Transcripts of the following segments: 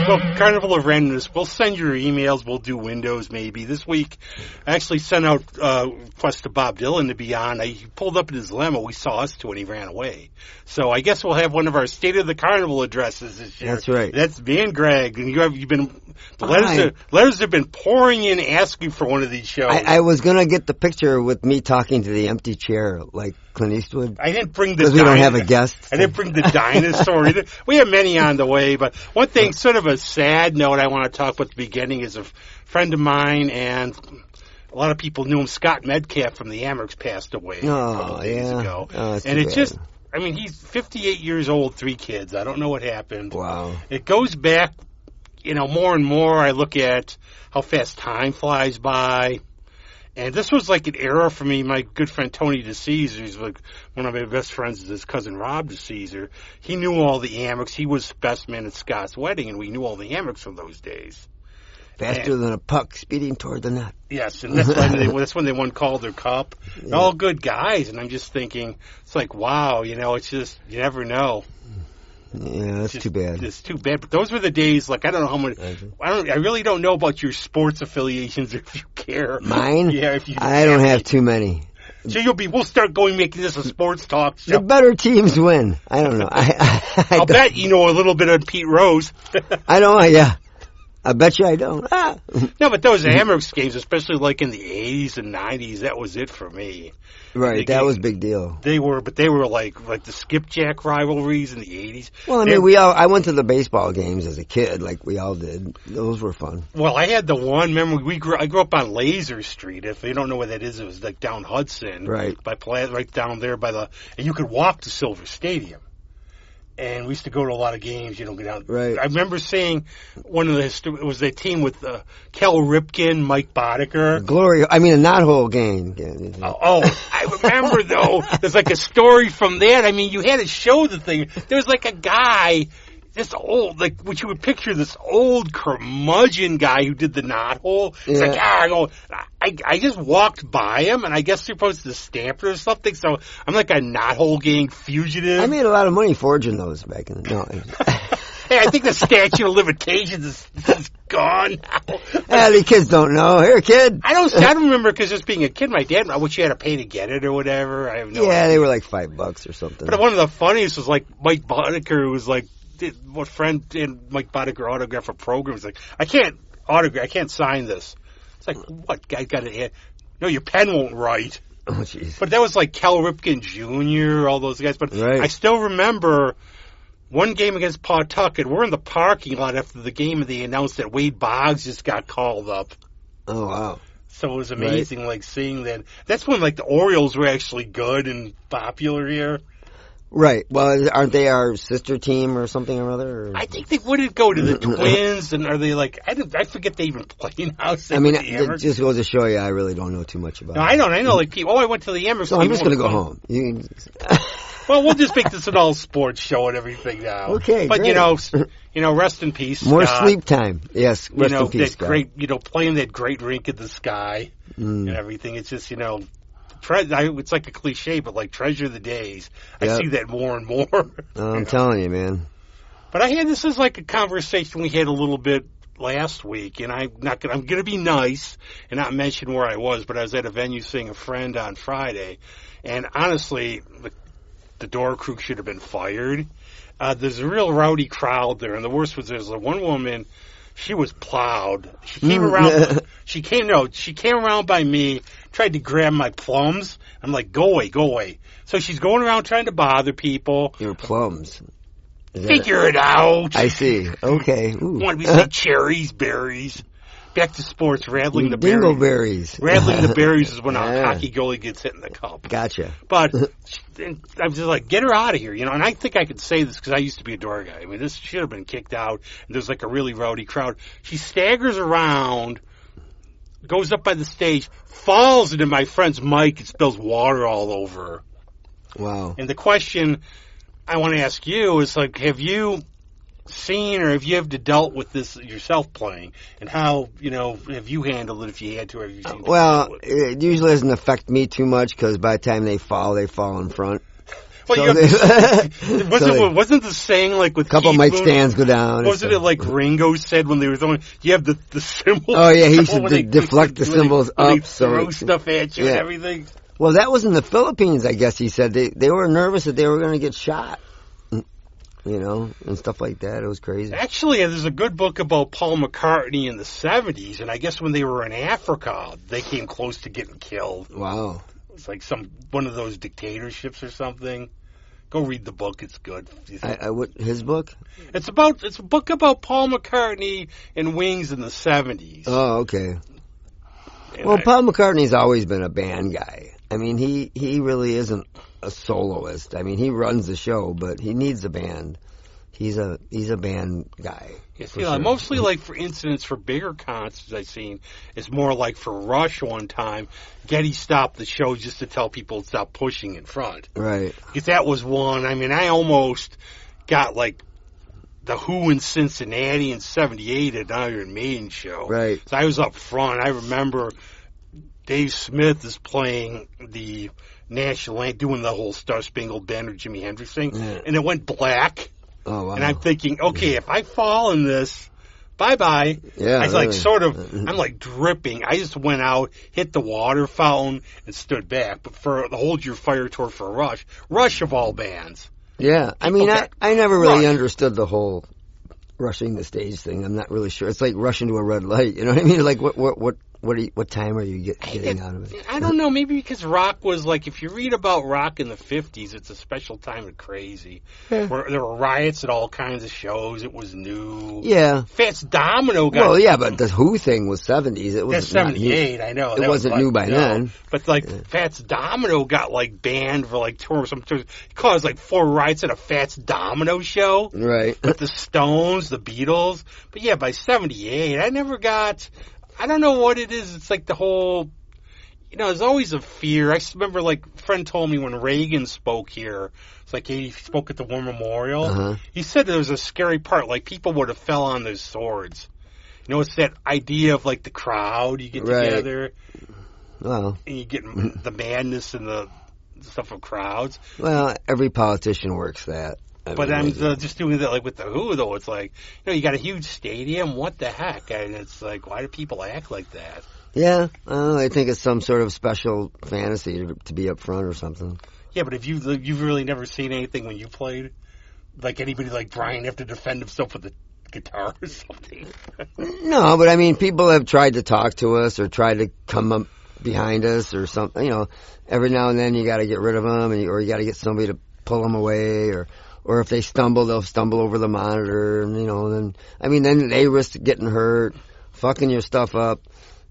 Well, Carnival of Randomness, we'll send your emails. We'll do windows maybe. This week, I actually sent out request to Bob Dylan to be on. He pulled up in his limo. We saw us two and he ran away. So I guess we'll have one of our State of the Carnival addresses this year. That's right. That's me and Greg. And you've been, letters have been pouring in asking for one of these shows. I was going to get the picture with me talking to the empty chair like Clint Eastwood. I didn't bring the because we don't have a guest. I didn't bring the dinosaur either. We have many on the way, but one thing, sort of a sad note I want to talk about at the beginning is a friend of mine, and a lot of people knew him, Scott Medcalf from the Amerks, passed away a couple of days ago. And it's just, I mean, he's 58 years old, 3 kids. I don't know what happened. Wow. It goes back, more and more. I look at how fast time flies by. And this was like an era for me. My good friend Tony DeCesar, who's like one of my best friends, is his cousin Rob DeCesar. He knew all the Amerks. He was best man at Scott's wedding, and we knew all the Amerks from those days. Faster than a puck speeding toward the net. Yes, and that's when they won Calder Cup. Yeah. All good guys, and I'm just thinking, it's like, wow, it's just, you never know. Yeah, that's too bad. It's too bad. But those were the days, like, I don't know how much, I really don't know about your sports affiliations if you care. Mine? Yeah, if you I don't have too many. So we'll start making this a sports talk show. The better teams win. I don't know. I'll bet you know a little bit of Pete Rose. I don't, yeah. I bet you I don't. No, but those Amerks games, especially like in the 80s and 90s, that was it for me. Right, that was a big deal. They were like the skipjack rivalries in the 80s. Well, I mean, I went to the baseball games as a kid, like we all did. Those were fun. Well, I had the one, remember, I grew up on Laser Street. If you don't know where that is, it was like down Hudson. Right. Right down there and you could walk to Silver Stadium. And we used to go to a lot of games, get down. Right. I remember seeing it was a team with Kel Ripken, Mike Boddicker. A knothole game. I remember, though, there's like a story from that. I mean, you had to show the thing. There was like a guy, this old, like, what you would picture, this old curmudgeon guy who did the knothole. It's like, I just walked by him, and I guess they're supposed to stamp it or something, so I'm like a knothole gang fugitive. I made a lot of money forging those back in the day. Hey, I think the statute of limitations is gone now. The kids don't know. Here, kid. I don't remember, because just being a kid, my dad, what you had to pay to get it or whatever. I have no idea. They were like $5 or something. But one of the funniest was like Mike Boddicker, who was like, what friend and Mike Boddicker autograph a program. It's like, I can't sign this. It's like, what? Guy got it? No, your pen won't write. Oh, jeez. But that was like Cal Ripken Jr., all those guys. But right. I still remember one game against Pawtucket. We're in the parking lot after the game, and they announced that Wade Boggs just got called up. Oh, wow. So it was amazing, like, seeing that. That's when, like, the Orioles were actually good and popular here. Right. Well, aren't they our sister team or something or other? Or? I think they wouldn't go to the Twins, and are they like? I forget they even play now. I mean, it just goes to show you, I really don't know too much about. No, I don't. I know, like, people. Oh, I went to the Amerks. So I'm just going to go home. Well, we'll just make this an all sports show and everything now. Okay, but great. Rest in peace. More Scott. sleep time. Yes, rest in peace. That great, playing that great rink in the sky and everything. It's just, it's like a cliche, but like treasure the days. I see that more and more. I'm telling you, man. But this is like a conversation we had a little bit last week, and I'm going to be nice and not mention where I was, but I was at a venue seeing a friend on Friday, and honestly, the door crew should have been fired. There's a real rowdy crowd there, and the worst was there's one woman. She was plowed. She came around. She came around by me, tried to grab my plums. I'm like, go away. So she's going around trying to bother people. Your plums. Figure it out. I see. Okay. Want me to say cherries, berries? Back to sports, rattling the berries. Dingleberries. Rattling the berries is when a hockey goalie gets hit in the cup. Gotcha. But I was just like, get her out of here, And I think I could say this because I used to be a door guy. I mean, this should have been kicked out. And there's like a really rowdy crowd. She staggers around, goes up by the stage, falls into my friend's mic, and spills water all over her. Wow. And the question I want to ask you is, like, have you seen, or have you ever dealt with this yourself playing? And how, have you handled it if you had to? Or have you seen Well, it usually doesn't affect me too much because by the time they fall in front. Well, wasn't the saying like with a couple Keith mic Moon, stands go down? Wasn't it like Ringo said when they were throwing? You have the cymbals. Oh yeah, he should deflect the cymbals up. They throw stuff at you and everything. Well, that was in the Philippines, I guess. He said they were nervous that they were going to get shot. And stuff like that. It was crazy. Actually, there's a good book about Paul McCartney in the 70s, and I guess when they were in Africa, they came close to getting killed. Wow. It's like one of those dictatorships or something. Go read the book; it's good. What his book? It's a book about Paul McCartney and Wings in the 70s. Oh, okay. And Paul McCartney's always been a band guy. I mean, he really isn't a soloist. I mean, he runs the show, but he needs a band. He's a band guy. Yes, mostly like for incidents for bigger concerts I've seen. It's more like for Rush one time, Geddy stopped the show just to tell people to stop pushing in front. Right. Because that was one. I mean, I almost got like the Who in Cincinnati in '78 at an Iron Maiden show. Right. So I was up front. I remember Dave Smith is playing the national anthem, doing the whole Star Spangled Banner Jimi Hendrix thing, and it went black. Oh, wow. And I'm thinking, okay, if I fall in this, bye-bye. Yeah, I was really. I'm like dripping. I just went out, hit the water fountain, and stood back. But for the Hold Your Fire tour for Rush of all bands. Yeah, I mean, I never really understood the whole rushing the stage thing. I'm not really sure. It's like rushing to a red light. You know what I mean? Like, what time are you getting out of it? I don't know. Maybe because rock was like, if you read about rock in the 50s, it's a special time of crazy. Yeah. Where there were riots at all kinds of shows. It was new. Yeah. Fats Domino got... Well, yeah, but the Who thing was 70s. It was That's 78, I know. It wasn't new by then. But Fats Domino got banned for tour. Some tours. He caused 4 riots at a Fats Domino show. Right. With the Stones, the Beatles. But yeah, by 78, I never got... I don't know what it is. It's like the whole, there's always a fear. I remember a friend told me when Reagan spoke here, it's like he spoke at the War Memorial. Uh-huh. He said there was a scary part, people would have fell on their swords. It's that idea of the crowd, you get together. Well. And you get the madness and the stuff of crowds. Well, every politician works that. But I'm just doing that with the Who, though. It's you got a huge stadium. What the heck? And it's why do people act like that? Yeah, I think it's some sort of special fantasy to be up front or something. Yeah, but you've really never seen anything when you played? Anybody like Brian have to defend himself with a guitar or something? No, but I mean, people have tried to talk to us or tried to come up behind us or something. Every now and then you got to get rid of them, or you got to get somebody to pull them away, or if they stumble, they'll stumble over the monitor, and then they risk getting hurt, fucking your stuff up.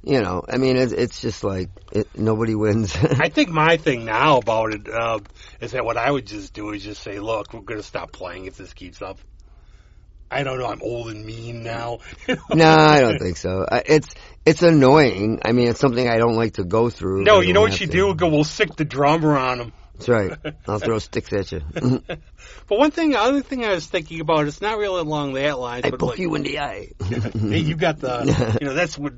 It's just nobody wins. I think my thing now about it is that what I would just do is just say, look, we're going to stop playing if this keeps up. I don't know, I'm old and mean now. No, I don't think so. It's annoying. I mean, it's something I don't like to go through. No, you know what you do? We'll stick the drummer on him. That's right. I'll throw sticks at you. But other thing I was thinking about, it's not really along that line. I poke you in the eye. Hey, you got that's what,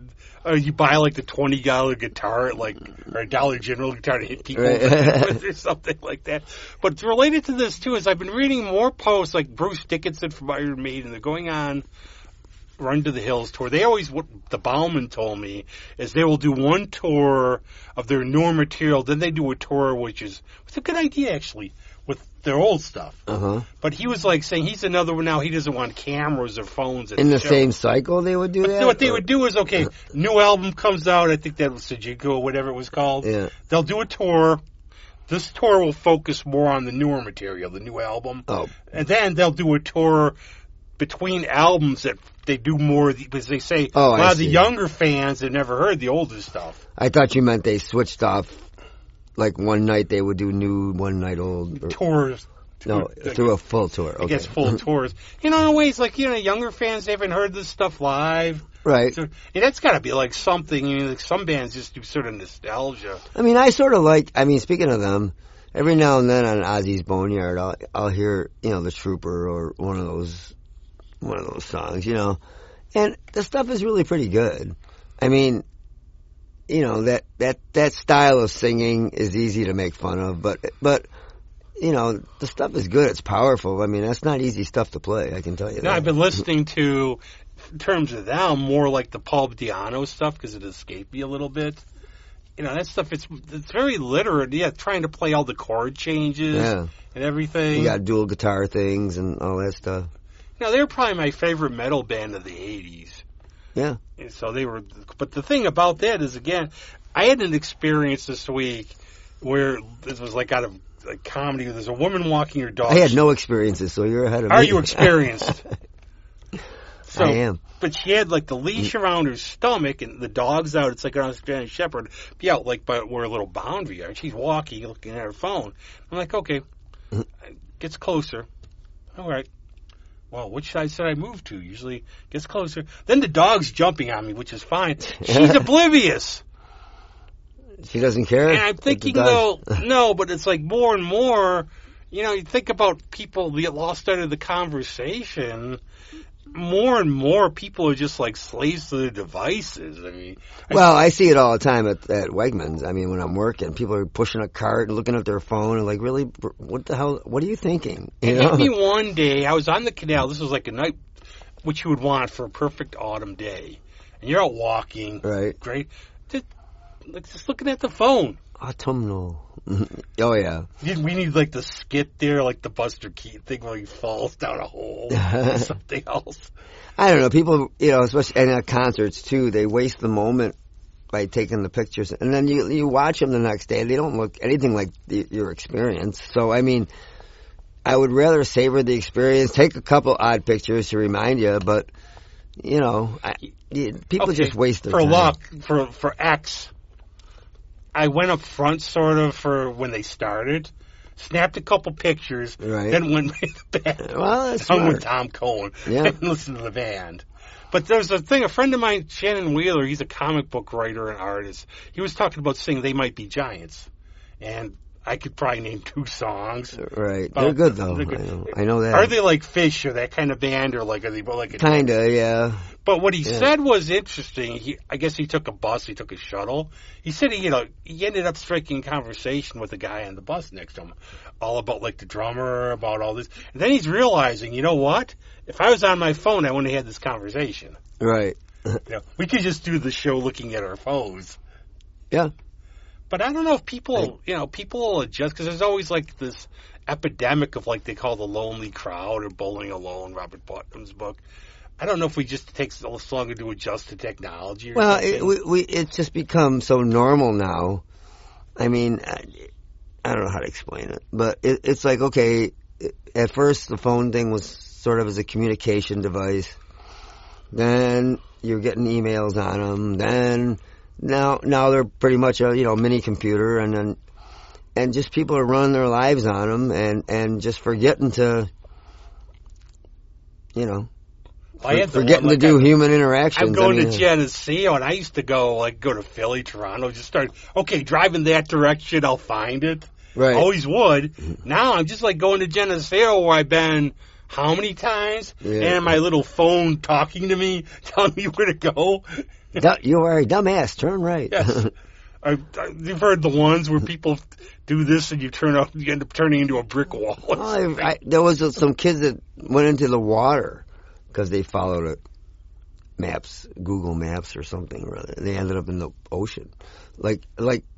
you buy the $20 guitar at or a Dollar General guitar to hit people with or something like that. But related to this too is I've been reading more posts Bruce Dickinson from Iron Maiden. They're going on Run to the Hills tour. They always, what the Bauman told me, is they will do one tour of their newer material, then they do a tour it's a good idea actually, with their old stuff. Uh-huh. But he was saying he's another one now, he doesn't want cameras or phones. In the same cycle they would do that? What they would do is, new album comes out, I think that was Sajiko or whatever it was called. Yeah. They'll do a tour. This tour will focus more on the newer material, the new album. Oh. And then they'll do a tour between albums that they do more, because they say a lot of the younger fans have never heard the older stuff. I thought you meant they switched off, one night they would do new, one night old. Tours. No, through a full tour. Okay. I guess full tours. In ways, younger fans haven't heard this stuff live. Right. So, that's got to be something. Some bands just do sort of nostalgia. I mean, I sort of speaking of them, every now and then on Ozzy's Boneyard, I'll hear, the Trooper or one of those one of those songs, you know. And the stuff is really pretty good. I mean, you know, that style of singing is easy to make fun of, but you know, the stuff is good. It's powerful. I mean, that's not easy stuff to play, I can tell you that. No, I've been listening to, in terms of them, more like the Paul Di'Anno stuff because it escaped me a little bit. You know, that stuff, it's very literate. Yeah, trying to play all the chord changes and everything. You got dual guitar things and all that stuff. You know, they were probably my favorite metal band of the 80s. Yeah. And so they were, but the thing about that is, again, I had an experience this week where this was like out of like comedy. There's a woman walking her dog. I had no experiences, so you're ahead of me. Are you experienced? So, I am. But she had like the leash around her stomach, and the dog's out. It's like an Australian Shepherd. Be out like by where a little boundary are. And she's walking, looking at her phone. I'm like, okay, gets closer. All right. Well, which side should I move to? Usually gets closer. Then the dog's jumping on me, which is fine. She's oblivious. She doesn't care? And I'm thinking, though, no, but it's like more and more, you know, you think about people that lost out of the conversation. More and more people are just like slaves to their devices. I mean, well, I see it all the time at Wegmans. I mean, when I'm working, people are pushing a cart and looking at their phone and like, really, what the hell? What are you thinking? You know? It hit me one day. I was on the canal. This was like a night, which you would want for a perfect autumn day, and you're out walking. Right. Great. Just looking at the phone. Autumnal. Oh, yeah. We need, like, the skit there, like the Buster Keaton thing where he falls down a hole or something else. I don't know. People, you know, especially at concerts, too, they waste the moment by taking the pictures. And then you watch them the next day, and they don't look anything like your experience. So, I mean, I would rather savor the experience, take a couple odd pictures to remind you, but, you know, people just waste their time. For X, I went up front sort of for when they started, snapped a couple pictures, then went back. Well, that's hung smart. with Tom Cohen and listened to the band. But there's a thing, a friend of mine, Shannon Wheeler, he's a comic book writer and artist. He was talking about saying They Might Be Giants. And I could probably name 2 songs. Right. They're good, though. They're good. I know that. Are they like Fish or that kind of band, or like, are they like a... Kinda, yeah. But what he said was interesting. I guess he took a bus, he took a shuttle. He said he ended up striking a conversation with the guy on the bus next to him, all about like the drummer, about all this. And then he's realizing, you know what? If I was on my phone, I wouldn't have had this conversation. Right. We could just do the show looking at our phones. Yeah. But I don't know if people will adjust, because there's always like this epidemic of like they call the lonely crowd or bowling alone, Robert Putnam's book. I don't know if we just take so long to adjust to technology or something. It's just become so normal now. I mean, I don't know how to explain it, but it's like, okay, at first the phone thing was sort of as a communication device. Then you're getting emails on them. Then now they're pretty much a mini computer, and just people are running their lives on them and just forgetting to forgetting to do human interactions. I'm going to Geneseo, and I used to go to Philly, Toronto, just start, driving that direction, I'll find it. Right. Always would. Now I'm just like going to Geneseo, where I've been how many times? Yeah. And my little phone talking to me, telling me where to go. You are a dumbass, turn right. Yes. You've heard the ones where people do this and you end up turning into a brick wall. There was some kids that went into the water because they followed Google Maps or something or other. They ended up in the ocean. Like,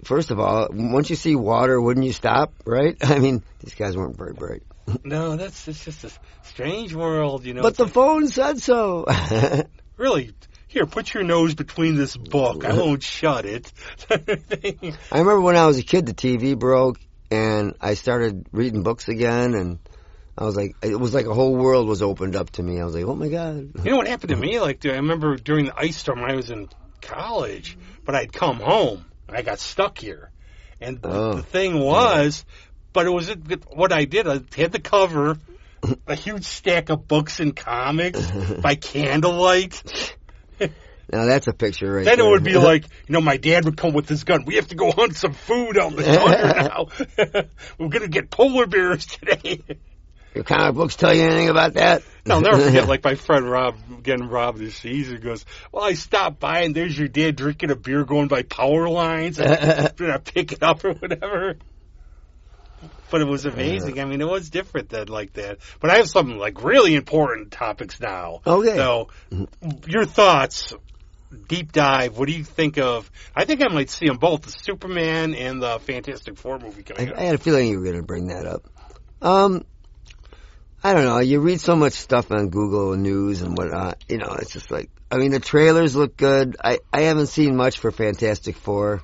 first of all, once you see water, wouldn't you stop, right? I mean, these guys weren't very bright. No, it's just a strange world, But the phone said so. Really? Here, put your nose between this book. I won't shut it. I remember when I was a kid, the TV broke, and I started reading books again, and I was like, it was like a whole world was opened up to me. I was like, oh my God. You know what happened to me? I remember during the ice storm when I was in college, but I'd come home, and I got stuck here. And the thing was, but it was what I did. I had the cover, a huge stack of books and comics by candlelight. Now that's a picture right then there. It would be like, my dad would come with his gun. We have to go hunt some food out in the thunder now. We're going to get polar bears today. Your comic books tell you anything about that? I'll never forget, like, my friend Rob, getting robbed this season, goes, well, I stopped by, and there's your dad drinking a beer going by power lines, and I pick it up or whatever. But it was amazing. I mean, it was different then like that. But I have some, like, really important topics now. Okay. So, your thoughts, deep dive, what do you think of, I think I might see them both, the Superman and the Fantastic Four movie coming up. I had a feeling you were going to bring that up. I don't know. You read so much stuff on Google News and whatnot. You know, it's just like, I mean, the trailers look good. I haven't seen much for Fantastic Four.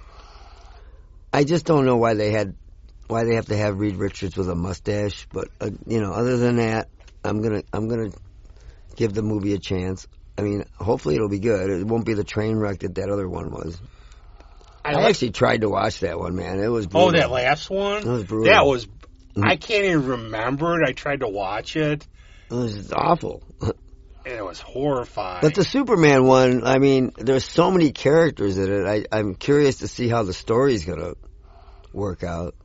I just don't know why they have to have Reed Richards with a mustache. But you know, other than that, I'm gonna give the movie a chance. I mean, hopefully it'll be good. It won't be the train wreck that other one was. I actually tried to watch that one, man. It was brutal. Oh, that last one? It was brutal. That was. I can't even remember it. I tried to watch it. It was awful. And it was horrifying. But the Superman one, I mean, there's so many characters in it. I'm curious to see how the story's going to work out.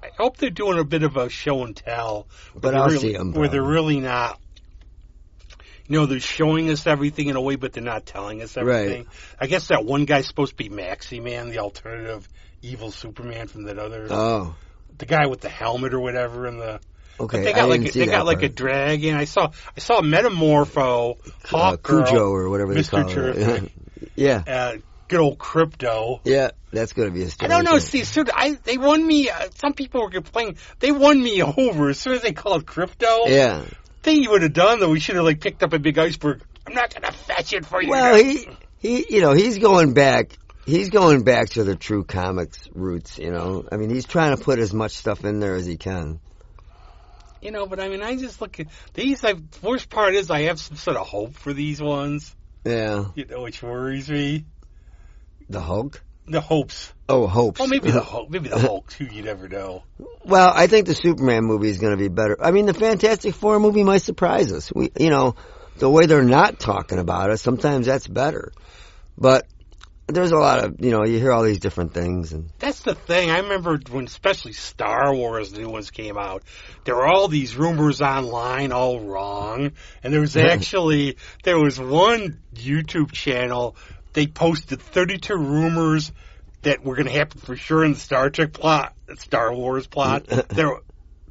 I hope they're doing a bit of a show and tell. But I'll see them. Where they're really not, you know, they're showing us everything in a way, but they're not telling us everything. Right. I guess that one guy's supposed to be Maxi Man, the alternative evil Superman from that other... Oh. The guy with the helmet or whatever, and the okay, they got like a dragon. I saw a Metamorpho, Hawk Girl, Cujo or whatever they call Terrific. it. Yeah, good old Crypto. Yeah, that's going to be a story. I don't know. See, they won me. Some people were complaining. They won me over as soon as they called Crypto. Yeah, thing you would have done though, we should have like picked up a big iceberg. I'm not going to fetch it for you. Well, he's going back. He's going back to the true comics roots, you know. I mean, he's trying to put as much stuff in there as he can. You know, but I mean, I just look at these. The worst part is I have some sort of hope for these ones. Yeah. You know, which worries me. The Hulk? The hopes. Oh, hopes. Oh, maybe the Hulk. Maybe the Hulk, too. You never know. Well, I think the Superman movie is going to be better. I mean, the Fantastic Four movie might surprise us. You know, the way they're not talking about it, sometimes that's better. But... there's a lot of, you know, you hear all these different things. And that's the thing. I remember when especially Star Wars new ones came out, there were all these rumors online all wrong. And there was one YouTube channel, they posted 32 rumors that were going to happen for sure in the Star Wars plot.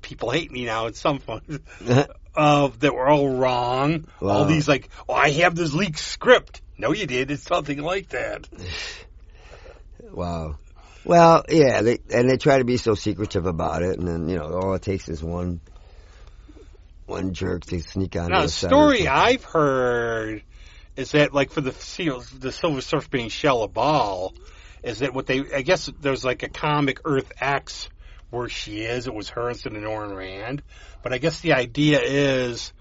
People hate me now. It's some fun. That were all wrong. Wow. All these like, I have this leaked script. No, you did. It's something like that. Wow. Well, yeah, they try to be so secretive about it, and then, you know, all it takes is one jerk to sneak on. Now, the story I've heard is that, like, for the Silver Surfer being Shella Ball, is that I guess there's like a comic Earth X where she is. It was her instead of Norrin Rand. But I guess the idea is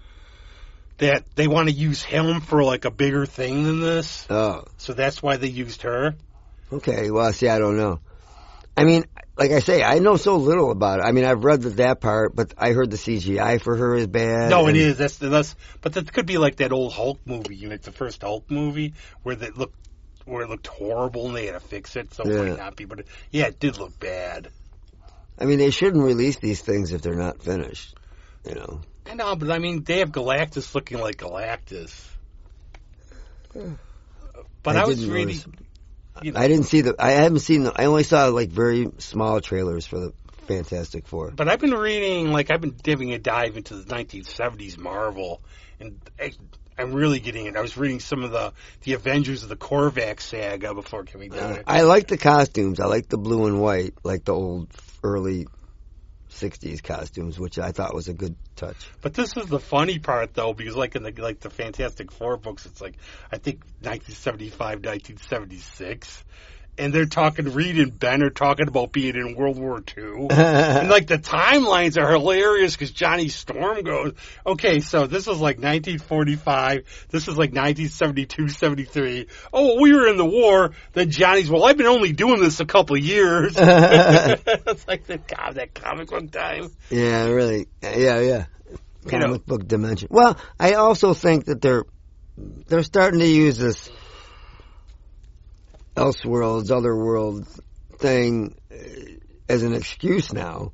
that they want to use him for like a bigger thing than this. Oh. So that's why they used her. Okay, well, see, I don't know. I mean, like I say, I know so little about it. I mean, I've read that part, but I heard the CGI for her is bad. No, it is. But that could be like that old Hulk movie, like the first Hulk movie, where it looked horrible and they had to fix it, so it might not be. But it did look bad. I mean, they shouldn't release these things if they're not finished, you know. I know, but I mean, they have Galactus looking like Galactus. But I was reading... You know, I didn't see I haven't seen I only saw like very small trailers for the Fantastic Four. But I've been reading, like I've been giving a dive into the 1970s Marvel, and I'm really getting it. I was reading some of the Avengers of the Korvac saga before coming down. I like the costumes. I like the blue and white, like the old early 60s costumes, which I thought was a good touch. But this is the funny part, though, because like in the Fantastic Four books, it's like I think 1975, 1976, and they're talking. Reed and Ben are talking about being in World War II, and like the timelines are hilarious because Johnny Storm goes, "Okay, so this is like 1945, this is like 1972, 73. Oh, we were in the war." Then Johnny's, "Well, I've been only doing this a couple of years." It's like that comic book time. Yeah, really. Yeah. Comic book dimension. Well, I also think that they're starting to use this other world thing as an excuse now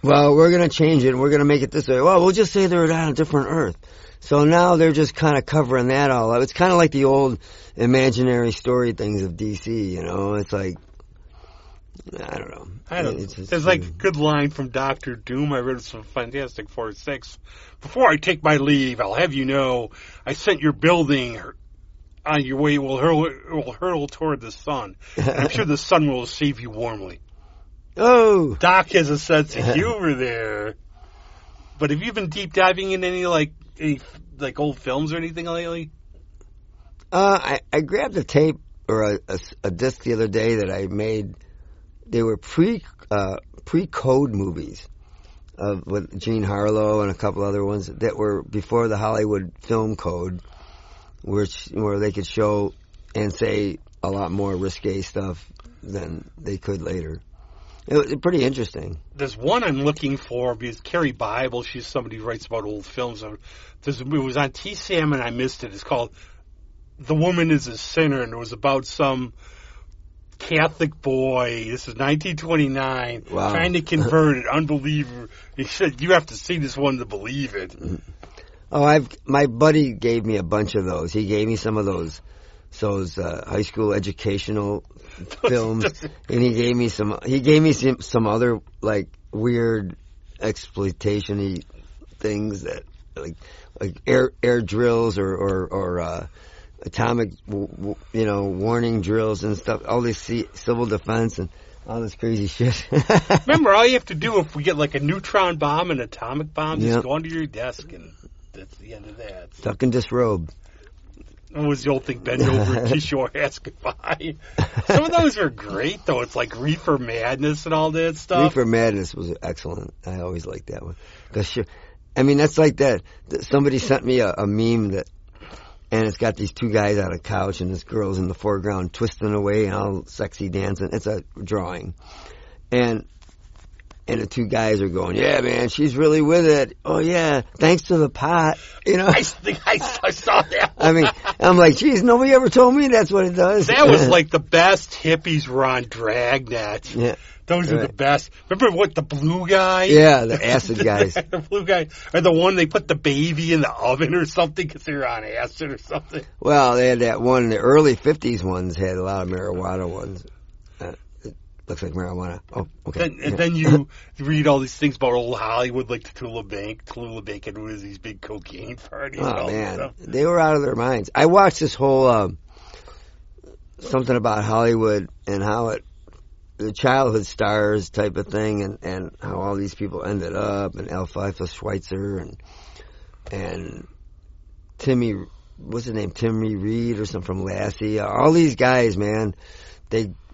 well, we're going to change it. We're going to make it this way. Well, we'll just say they're on a different Earth. So now they're just kind of covering that all up. It's kind of like the old imaginary story things of DC, you know? It's like, I don't know. There's like a good line from Dr. Doom. I read some Fantastic Four 6. Before I take my leave, I'll have you know, I sent your building on your way will hurtle toward the sun. And I'm sure the sun will receive you warmly. Oh! Doc has a sense of humor there. But have you been deep diving in any old films or anything lately? I grabbed a tape or a disc the other day that I made. They were pre-code movies with Gene Harlow and a couple other ones that were before the Hollywood film code, where they could show and say a lot more risque stuff than they could later. It was pretty interesting. There's one I'm looking for because Carrie Bible, she's somebody who writes about old films. It was on TSAM and I missed it. It's called The Woman is a Sinner, and it was about some Catholic boy. This is 1929, wow. Trying to convert an unbeliever. He said, "You have to see this one to believe it." Oh, my buddy gave me a bunch of those. He gave me some of those high school educational films, and he gave me some other like weird exploitation-y things that like air drills or atomic, warning drills and stuff. All this civil defense and all this crazy shit. Remember, all you have to do if we get like a neutron bomb and atomic bomb, just go under your desk and that's the end of that. Tuck and disrobe. What was the old thing? Bend over and kiss your ass goodbye. Some of those are great, though. It's like Reefer Madness and all that stuff. Reefer Madness was excellent. I always liked that one. That's like that. Somebody sent me a meme and it's got these two guys on a couch and this girl's in the foreground twisting away and all sexy dancing. It's a drawing. And the two guys are going, "Yeah, man, she's really with it. Oh, yeah, thanks to the pot." I think I saw that one. I mean, I'm like, geez, nobody ever told me that's what it does. That was like the best hippies were on Dragnet. Yeah. Those are the best. Remember what, the blue guy? Yeah, the acid guys. The blue guy. Or the one they put the baby in the oven or something because they were on acid or something. Well, they had that one. The early 50s ones had a lot of marijuana ones. Looks like marijuana. Oh, okay. Then you read all these things about old Hollywood, like the Tula Bank and was these big cocaine parties. Oh, and all man. That stuff. They were out of their minds. I watched this whole something about Hollywood and how the childhood stars type of thing and how all these people ended up, and Alpha Schweitzer and Timmy, what's his name? Timmy Reed or something from Lassie. All these guys, man,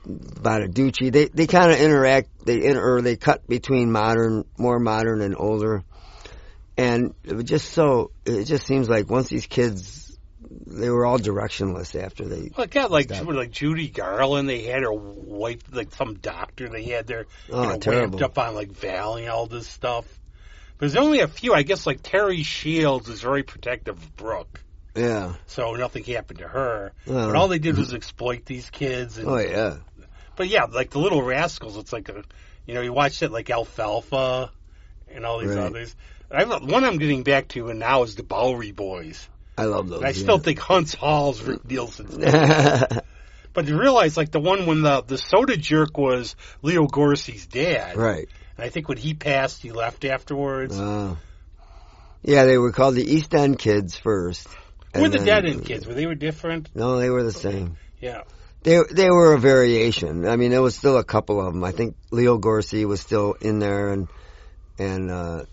Bonaducci, they kind of interact, they cut between more modern and older. And it just seems like once these kids, they were all directionless after they. Well, it got like Judy Garland, they had her wife, like some doctor they had there, terrible. Wrapped up on like Valley and all this stuff. But there's only a few, I guess, like Terry Shields is very protective of Brooke. Yeah. So nothing happened to her. But all they did was exploit these kids. And, oh, yeah. But yeah, like the Little Rascals, it's like you watch it like Alfalfa and all these others. One I'm getting back to and now is the Bowery Boys. I love those. And I still think Hunt's Hall's Rick Nielsen's But you realize, like the one when the soda jerk was Leo Gorsey's dad. Right. And I think when he passed, he left afterwards. Yeah, they were called the East End Kids first. Who were the Dead End Kids? Were they different? No, they were the same. Yeah. They were a variation. I mean, there was still a couple of them. I think Leo Gorsey was still in there, and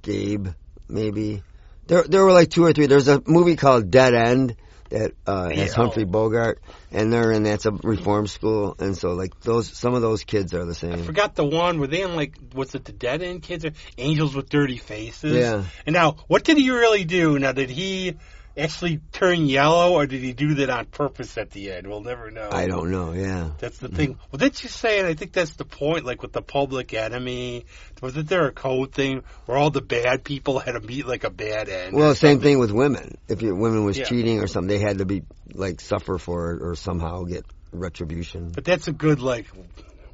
Gabe maybe. There were like two or three. There's a movie called Dead End that has Humphrey Bogart, and that's a reform school, and so like some of those kids are the same. I forgot the one. Were they in was it the Dead End Kids or Angels with Dirty Faces? Yeah. And now, what did he really do? Now, did he actually turn yellow, or did he do that on purpose at the end? We'll never know. I don't know, yeah. That's the thing. Well, didn't you say, and I think that's the point, like with the Public Enemy, wasn't there a code thing where all the bad people had to meet like a bad end? Well, same thing with women. If your women was cheating or something, they had to be, like, suffer for it or somehow get retribution. But that's a good, like,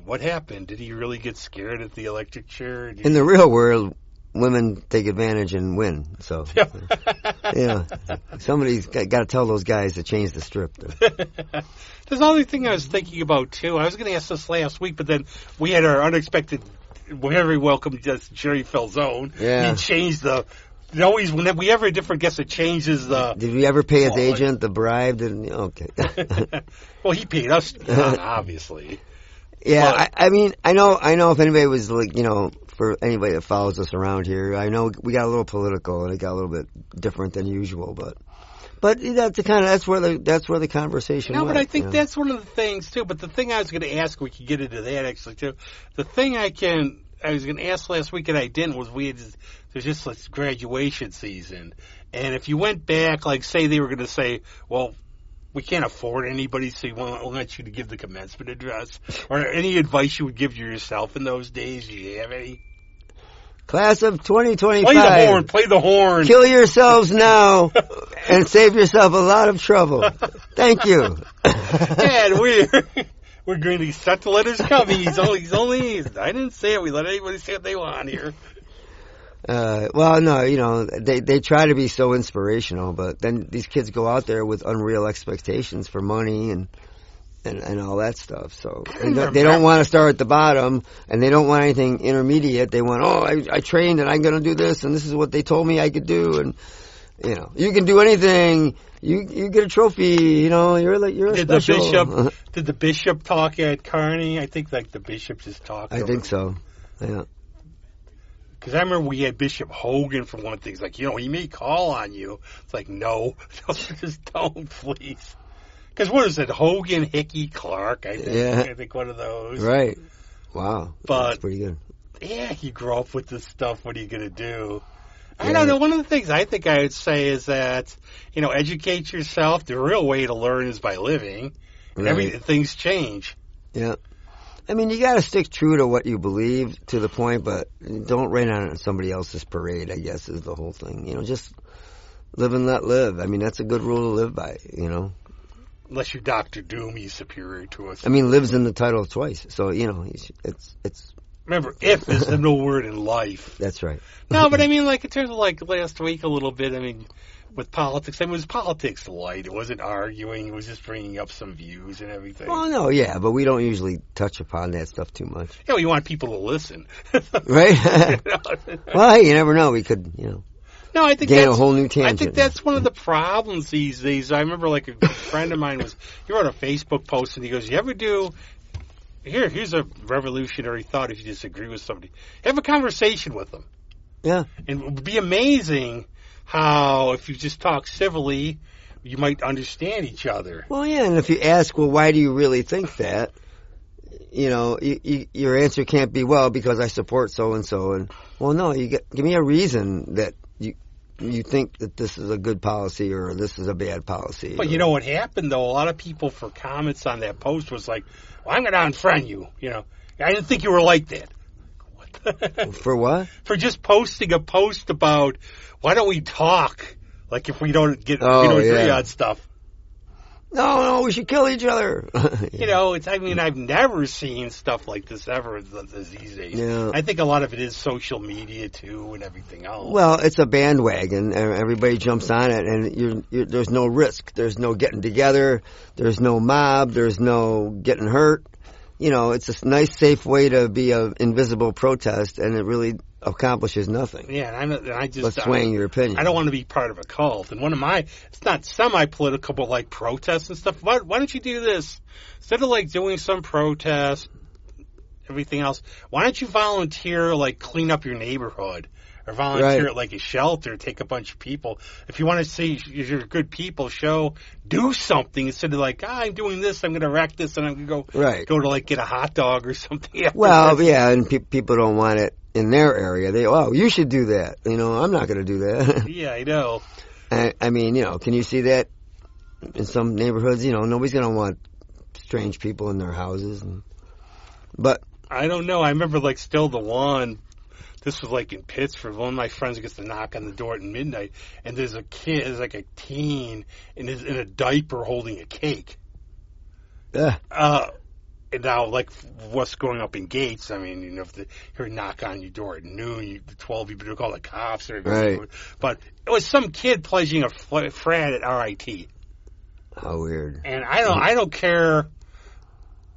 What happened? Did he really get scared at the electric chair? In the real world, women take advantage and win. So, yeah, somebody's got to tell those guys to change the strip. There's another thing I was thinking about, too. I was going to ask this last week, but then we had our unexpected, very welcome guest, Jerry Falzone. Yeah. He changed the... Always, whenever we have a different guest, it changes the... Did we ever pay his agent the bribe? Okay. Well, he paid us, obviously. Yeah, But, I mean, I know if anybody was like, for anybody that follows us around here, I know we got a little political and it got a little bit different than usual, but that's where the conversation went. No, but I think that's one of the things too. But the thing I was going to ask, we could get into that actually too. The thing I was going to ask last week and I didn't was there's just this graduation season, and if you went back, like say they were going to say, well, we can't afford anybody, so we want you to give the commencement address, or any advice you would give to yourself in those days. Do you have any? Class of 2025. Play the horn. Kill yourselves now and save yourself a lot of trouble. Thank you. And we're going to set the letters coming. He's only, I didn't say it. We let anybody say what they want here. Well, no, they try to be so inspirational, but then these kids go out there with unreal expectations for money and all that stuff. So they don't want to start at the bottom, and they don't want anything intermediate. They want, I trained and I'm going to do this, and this is what they told me I could do, and you can do anything. You get a trophy. You're special. Did the bishop talk at Carney? I think like the bishop just talked. I think so. Yeah. Because I remember we had Bishop Hogan for one thing. He's like, he may call on you. It's like, no, just don't, please. Because what is it? Hogan, Hickey, Clark, I think. Yeah. I think one of those. Right. Wow. But, that's pretty good. Yeah, you grow up with this stuff. What are you going to do? I don't know. One of the things I think I would say is that, educate yourself. The real way to learn is by living. Right. Things change. Yeah. I mean, you got to stick true to what you believe to the point, but don't rain on somebody else's parade, I guess, is the whole thing. Just live and let live. I mean, that's a good rule to live by, Unless you're Dr. Doom, he's superior to us. I mean, lives in the title twice. So, it's... Remember, if is the no word in life. That's right. No, but I mean, like, in terms of, like, last week a little bit, I mean, with politics, it was politics light. It wasn't arguing. It was just bringing up some views and everything. Well, no, yeah, but we don't usually touch upon that stuff too much. Yeah, you want people to listen. Right? Well, hey, you never know. We could, No, I think gain that's a whole new tangent. I think that's one of the problems these days. I remember, like, a good friend of mine he wrote a Facebook post, and he goes, you ever do... Here's a revolutionary thought if you disagree with somebody. Have a conversation with them. Yeah. And it would be amazing how, if you just talk civilly, you might understand each other. Well, yeah, and if you ask, well, why do you really think that? Your answer can't be, well, because I support so-and-so. And, well, no, give me a reason that you think that this is a good policy or this is a bad policy. But you know what happened, though? A lot of people for comments on that post was like, well, I'm going to unfriend you. I didn't think you were like that. What? For what? For just posting a post about, why don't we talk? Like if we don't agree on stuff. No, we should kill each other. I've never seen stuff like this ever these days. Yeah. I think a lot of it is social media, too, and everything else. Well, it's a bandwagon, and everybody jumps on it, and there's no risk. There's no getting together. There's no mob. There's no getting hurt. It's a nice, safe way to be an invisible protest, and it really accomplishes nothing. Yeah, and I just... But swaying your opinion. I don't want to be part of a cult. And it's not semi-political, but like protests and stuff. Why don't you do this? Instead of like doing some protest, everything else, why don't you volunteer, like clean up your neighborhood? Or volunteer at like a shelter, take a bunch of people. If you want to see you're good people, do something instead of like, I'm doing this, I'm going to wreck this, and I'm going to go to like get a hot dog or something. Well, yeah, and people don't want it in their area. You should do that. I'm not going to do that. Yeah, I know. I mean, can you see that in some neighborhoods? Nobody's going to want strange people in their houses. But I don't know. I remember like still the one. This was like in Pittsburgh. One of my friends gets to knock on the door at midnight, and there's a kid, there's like a teen in a diaper holding a cake. Yeah. And now, like, what's going up in Gates, I mean, you know, if you're knock on your door at noon, the 12, you better call the cops. Or Right. But it was some kid pledging a frat at RIT. How weird. And I don't care.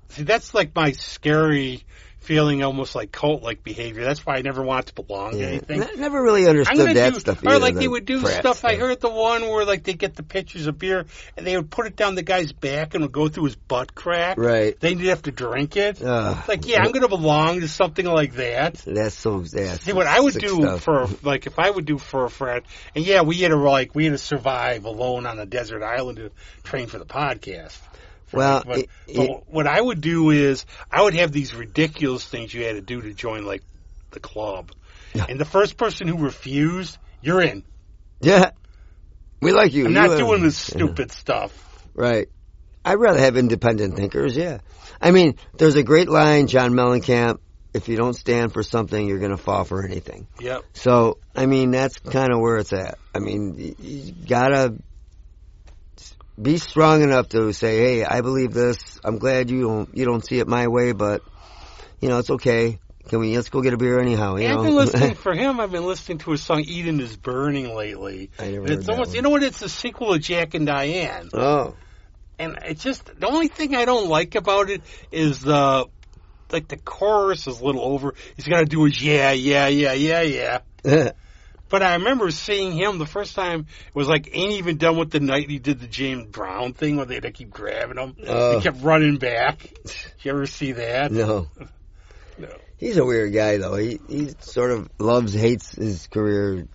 See, that's like my scary feeling, almost like cult-like behavior. That's why I never wanted to belong to anything. Never really understood that stuff either. Or like they would do stuff. I heard the one where like they get the pitchers of beer and they would put it down the guy's back and it would go through his butt crack. Right. Then you'd have to drink it. Like, yeah, I'm going to belong to something like that. That's so. See what I would do stuff. for like if I would do for a frat, and yeah, we had to survive alone on a desert island to train for the podcast. Well, but what I would do is I would have these ridiculous things you had to do to join, like, the club. Yeah. And the first person who refused, you're in. Yeah. We like you. I'm not doing this stupid stuff. Right. I'd rather have independent thinkers, yeah. I mean, there's a great line, John Mellencamp, if you don't stand for something, you're going to fall for anything. Yep. So, I mean, that's kind of where it's at. I mean, you got to be strong enough to say, "Hey, I believe this. I'm glad you don't see it my way, but you know it's okay. Let's go get a beer anyhow." You know? I've been listening for him. I've been listening to his song "Eden Is Burning" lately. I never and heard it's that almost, one. you know what? It's a sequel to Jack and Diane. Oh, and it's just the only thing I don't like about it is the chorus is a little over. He's got to do his yeah. But I remember seeing him the first time. It was like ain't even done with the night he did the James Brown thing where they had to keep grabbing him. He kept running back. Did you ever see that? No. No. He's a weird guy though. He sort of hates his career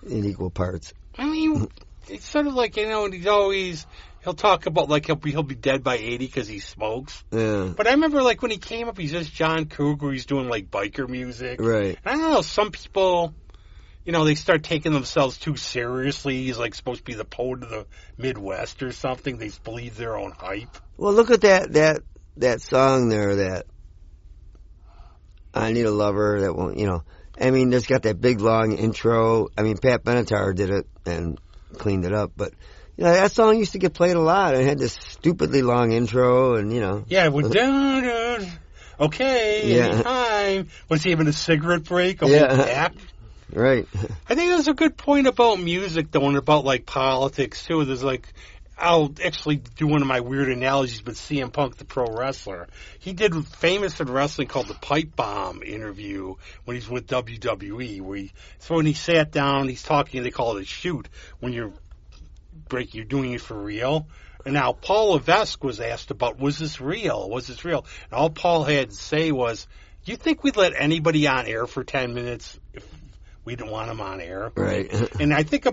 in equal parts. I mean, it's sort of like, you know, and he'll talk about like he'll be dead by 80 because he smokes. Yeah. But I remember like when he came up, he's just John Cougar. He's doing like biker music. Right. And I don't know. Some people, you know, they start taking themselves too seriously. He's like supposed to be the poet of the Midwest or something. They believe their own hype. Well, look at that song there. That I Need a Lover. That won't. You know. I mean, it's got that big long intro. I mean, Pat Benatar did it and cleaned it up, but. You know, that song used to get played a lot. It had this stupidly long intro, and you know. Yeah, it would down. Okay, Yeah. anytime. Was he having a cigarette break? A Yeah. whole pack? Right. I think there's a good point about music, though, and about like politics too. There's like, I'll actually do one of my weird analogies, but CM Punk, the pro wrestler, he did famous in wrestling called the Pipe Bomb interview when he's with WWE. So when he sat down, he's talking. They call it a shoot when you're doing it for real. And now Paul Levesque was asked about, was this real? Was this real? And all Paul had to say was, do you think we'd let anybody on air for 10 minutes if we didn't want them on air? Right. And I think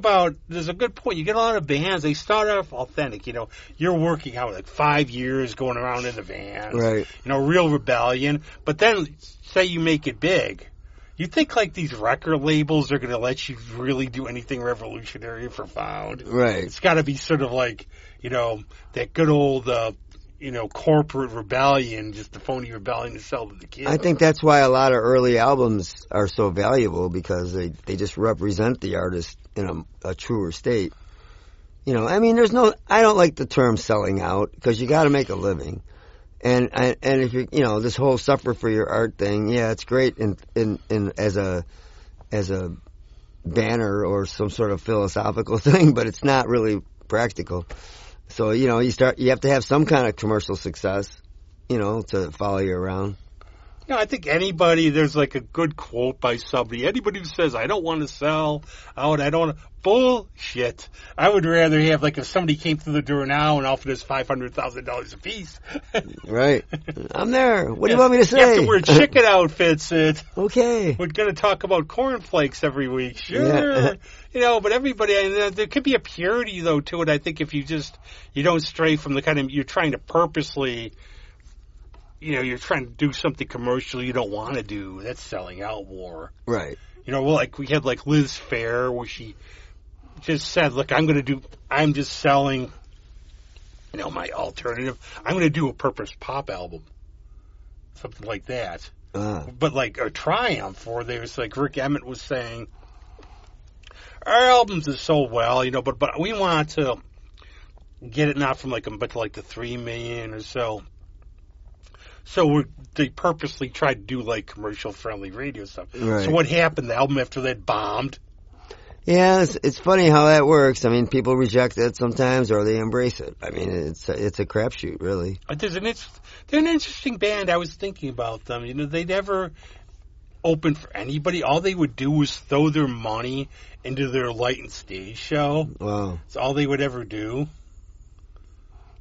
there's a good point. You get a lot of bands, they start off authentic. You know, you're working out like 5 years going around in the vans. Right. You know, real rebellion. But then say you make it big. You think like these record labels are going to let you really do anything revolutionary or profound? Right. It's got to be sort of like, you know, that good old, you know, corporate rebellion, just the phony rebellion to sell to the kids. I think that's why a lot of early albums are so valuable because they just represent the artist in a truer state. You know, I mean, I don't like the term selling out because you got to make a living. And if you know, this whole suffer for your art thing, yeah, it's great in as a banner or some sort of philosophical thing, but it's not really practical. So, you know, you have to have some kind of commercial success, you know, to follow you around. You know, I think there's like a good quote by somebody. Anybody who says, I don't want to sell out, I don't want to, bullshit. I would rather have, like, if somebody came through the door now and offered us $500,000 a piece. Right. I'm there. What do you want me to say? You have to wear chicken outfits. Okay. We're going to talk about cornflakes every week. Sure. Yeah. You know, but everybody, and there could be a purity, though, to it. I think if you don't stray from the kind of, you're trying to purposely, you know, you're trying to do something commercial you don't want to do. That's selling out more. Right. You know, well, like we had like Liz Phair where she just said, look, I'm just selling, you know, my alternative. I'm going to do a purpose pop album. Something like that. But like a Triumph, or there's like Rick Emmett was saying, our albums is sold well, you know, but we want to get it not from but to like the 3 million or so. So they purposely tried to do like commercial-friendly radio stuff. Right. So what happened? The album after that bombed. Yeah, it's funny how that works. I mean, people reject it sometimes, or they embrace it. I mean, it's a crapshoot, really. They're an interesting band. I was thinking about them. You know, they never opened for anybody. All they would do was throw their money into their light and stage show. Wow. That's all they would ever do.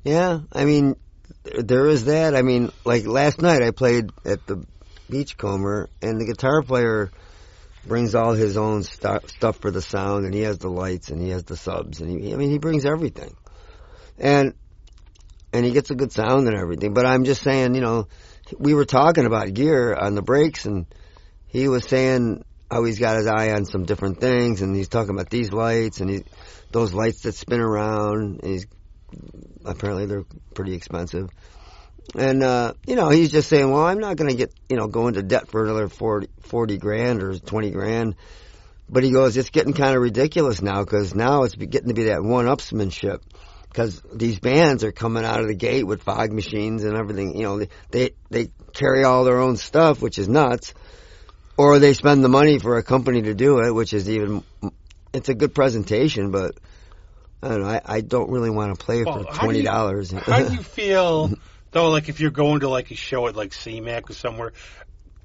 Yeah, I mean, there is that. I mean, like last night I played at the Beachcomber, and the guitar player brings all his own stuff for the sound, and he has the lights, and he has the subs, and he brings everything, and he gets a good sound and everything. But I'm just saying, you know, we were talking about gear on the breaks, and he was saying how he's got his eye on some different things, and he's talking about these lights and those lights that spin around. And apparently they're pretty expensive. And, you know, he's just saying, well, I'm not going to go into debt for another 40 grand or 20 grand. But he goes, it's getting kind of ridiculous now, because now it's getting to be that one-upsmanship. Because these bands are coming out of the gate with fog machines and everything. You know, they carry all their own stuff, which is nuts. Or they spend the money for a company to do it, which is it's a good presentation, but I don't know, I don't really want to play for $20. How do you feel... Though, like, if you're going to, like, a show at, like, CMAC or somewhere,